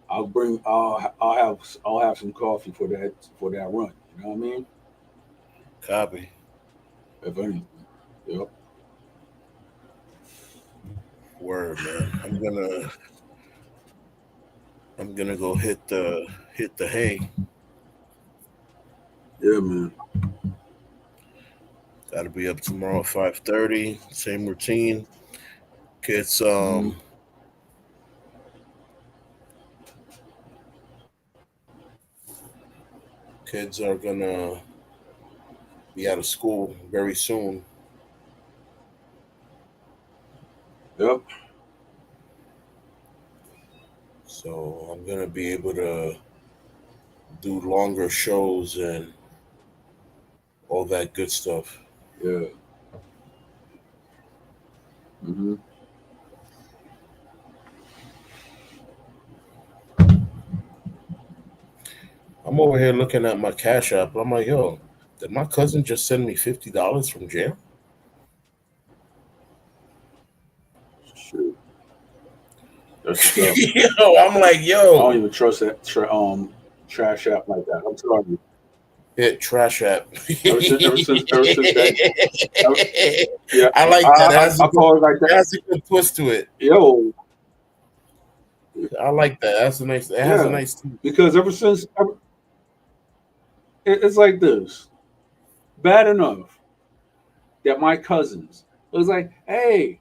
I'll bring. I'll have some coffee for that run. You know what I mean? Copy. If anything. Yep. Word, man. I'm gonna go hit the hay. Yeah, man. Gotta be up tomorrow at 5:30. Same routine. Kids Hmm. kids are gonna be out of school very soon. Yep. So I'm gonna be able to do longer shows and all that good stuff. Yeah. Hmm. I'm over here looking at my cash app. I'm like, yo, did my cousin just send me $50 from jail? Shoot. That's what's up. Yo, I'm like, I don't yo, even trust that trash app like that. I'm sorry. hit trash app. Ever since that. Ever, yeah. I like that. I call it like It that. has a good twist to it. Yo. I like that. That's a nice. It has a Yeah. nice. Because it's like this. bad enough that my cousins was like, "Hey,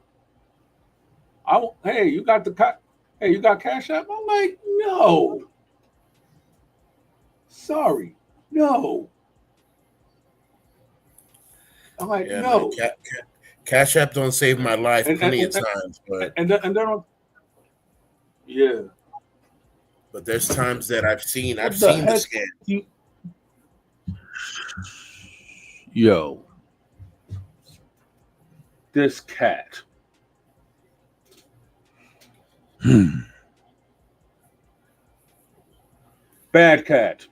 hey, hey, you got Cash App?" I'm like, "No, sorry, no." I'm like, Yeah, man. "No," Cash App don't save my life and plenty of times, and then yeah, but there's times that I've what the seen the heck? scam. You, yo, this cat. Bad cat.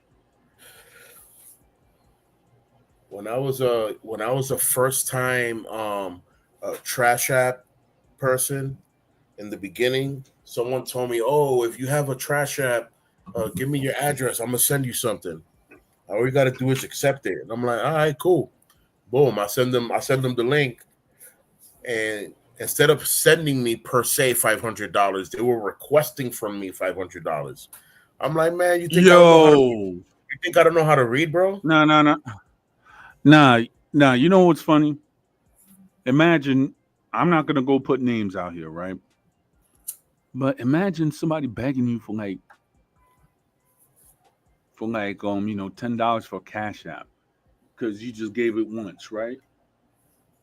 When I was a first time trash app person in the beginning, someone told me, "Oh, if you have a trash app, give me your address. I'm gonna send you something. All you gotta do is accept it." And I'm like, "All right, cool." Boom. I send them the link, and instead of sending me per se $500, they were requesting from me $500. I'm like, man, Yo, you think I don't know how to read, bro? no, no, no, nah, nah. You know what's funny? Imagine I'm not gonna go put names out here, right? But imagine somebody begging you for like $10 for Cash App because you just gave it once, right?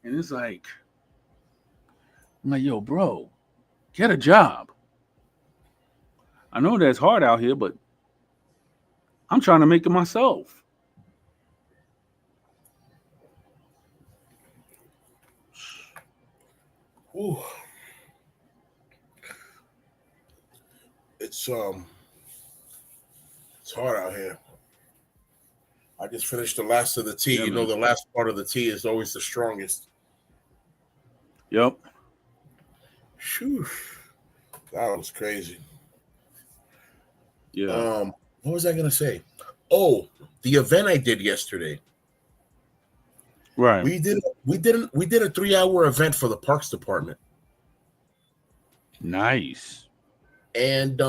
And it's like I'm like, yo, bro, get a job. I know that's hard out here, but I'm trying to make it myself. Ooh, it's um, it's hard out here. I just finished the last of the tea. Yeah, You know, man. the last part of the tea is always the strongest. Yep. Phew, that was crazy. Yeah. What was I gonna say? Oh, the event I did yesterday. Right. We did a 3 hour event for the Parks Department, Nice. and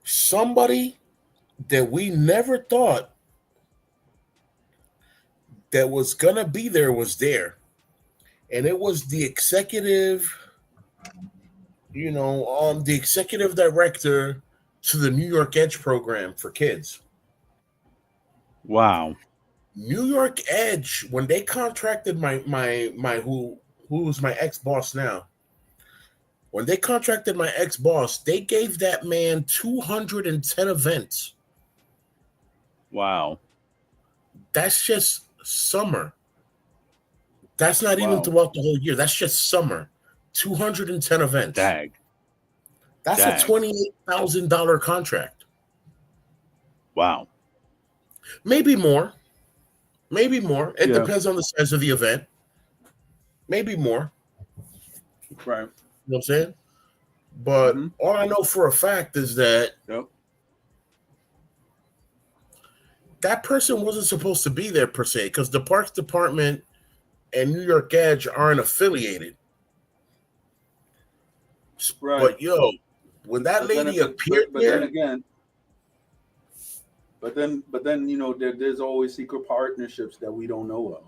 somebody that we never thought that was gonna be there was there, and it was the executive, the executive director to the New York Edge program for kids. Wow. New York Edge, when they contracted my who was my ex boss now, when they contracted my ex boss, they gave that man 210 events. Wow. That's just summer. That's not even Wow. throughout the whole year. That's just summer. 210 events. Dag. That's a Dag. $28,000 contract. Wow. Maybe more. Maybe more. It Yeah. depends on the size of the event. Maybe more. Right. You know what I'm saying? But Mm-hmm. all I know for a fact is that Yep. that person wasn't supposed to be there per se because the Parks Department and New York Edge aren't affiliated. Right. But yo, when that lady appeared But then there, again, but then there's always secret partnerships that we don't know of.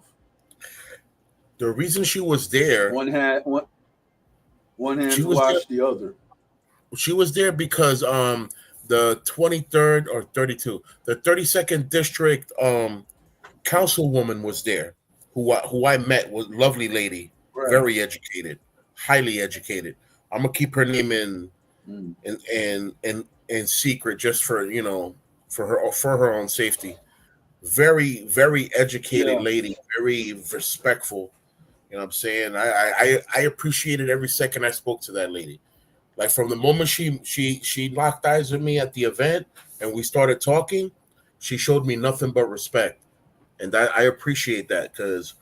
the reason she was there, One hand one she hands was there. wash the other. She was there because the 23rd or 32, the 32nd district councilwoman was there, who I met, was lovely lady, Right. very educated, highly educated. I'm gonna keep her name Mm. in secret just for for her own safety. Very very educated Yeah. lady, very respectful. You know what I'm saying? I appreciated every second I spoke to that lady. Like from the moment she locked eyes with me at the event and we started talking, she showed me nothing but respect, and I appreciate that because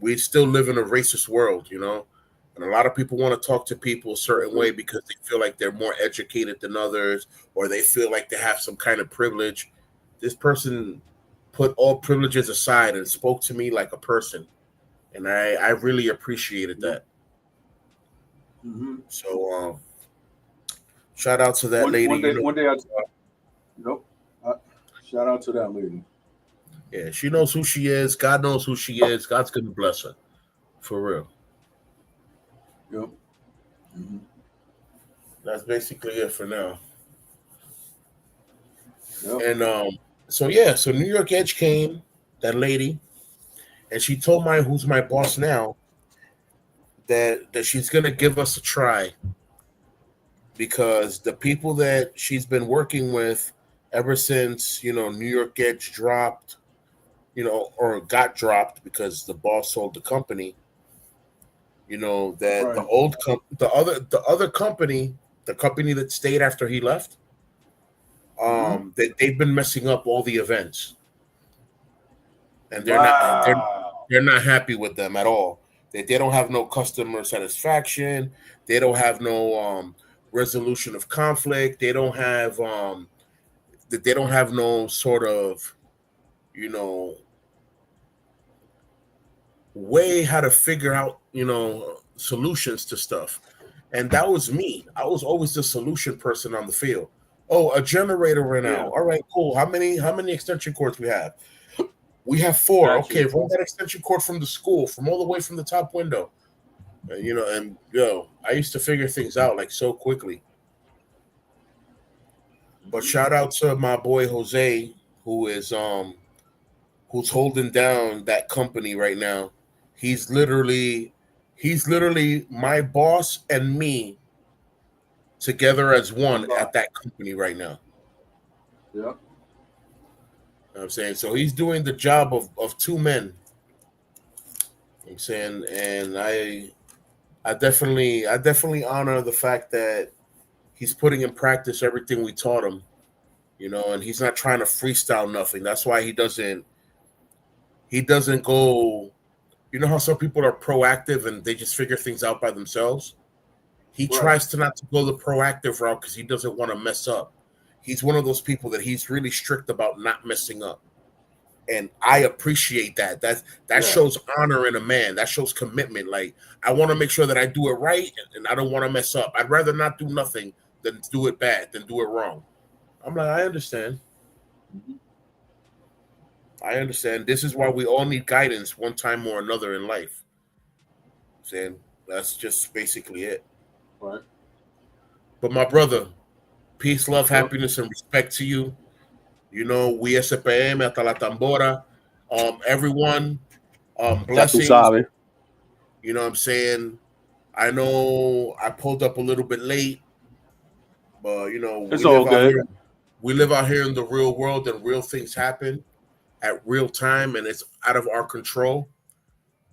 we still live in a racist world, and a lot of people want to talk to people a certain way because they feel like they're more educated than others, or they feel like they have some kind of privilege. This person put all privileges aside and spoke to me like a person, and I really appreciated that. Mm-hmm. So shout out to that One lady. one day I nope. Uh, Shout out to that lady. Yeah, she knows who she is. God knows who she is. God's gonna bless her. For real. Yep. Mm-hmm. That's basically it for now. Yep. And so yeah, so New York Edge came, that lady, and she told my who's my boss now that she's gonna give us a try because the people that she's been working with ever since, New York Edge dropped, or got dropped because the boss sold the company, that Right. the other company, the company that stayed after he left, Mm-hmm. they've been messing up all the events, and Wow. they're not happy with them at all. They don't have no customer satisfaction. They don't have no resolution of conflict. They don't have no sort of, you know way how to figure out, solutions to stuff. And that was me. I was always the solution person on the field. Oh, a generator ran Yeah. out. All right, cool. How many extension cords we have? We have four. Got Okay, you. run that extension cord from the school, from all the way from the top window. And I used to figure things out like so quickly. But Mm-hmm. shout out to my boy Jose, who is who's holding down that company right now. He's literally he's literally my boss and me together as one Combined. at that company right now. Yep. You know what I'm saying? So he's doing the job of two men. I'm saying, and I definitely honor the fact that he's putting in practice everything we taught him, and he's not trying to freestyle nothing. That's why he doesn't go. You know how some people are proactive and they just figure things out by themselves? He Right. tries to not to go the proactive route because he doesn't want to mess up. He's one of those people that he's really strict about not messing up. And I appreciate that. That Yeah. shows honor in a man. That shows commitment. Like, I want to make sure that I do it right and I don't want to mess up. I'd rather not do nothing than do it bad, than do it wrong. I'm like, I understand. Mm-hmm. I understand. This is why we all need guidance one time or another in life. Saying that's just basically it. Right. But my brother, peace, love, Yep. happiness, and respect to you. We SPM hasta la tambora. Everyone, Ya tú blessings. sabes. You know what I'm saying? I know I pulled up a little bit late, but It's all good. we live out here in the real world, and real things happen at real time, and it's out of our control.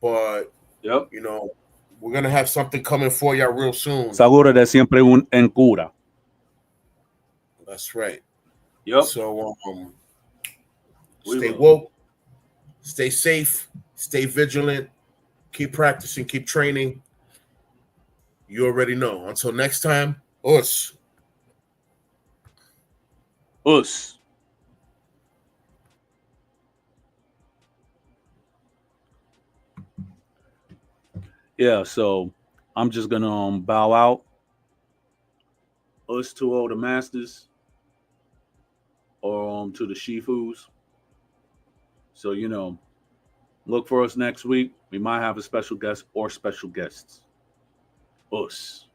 But Yep. you know, we're gonna have something coming for y'all real soon. Seguro de siempre en cura. That's right. Yep. So We stay will. woke, stay safe, stay vigilant, keep practicing, keep training. You already know. Until next time, us. Us. Yeah. So I'm just gonna bow out. Us to all the masters, or to the Shifus. So look for us next week. We might have a special guest or special guests. Us.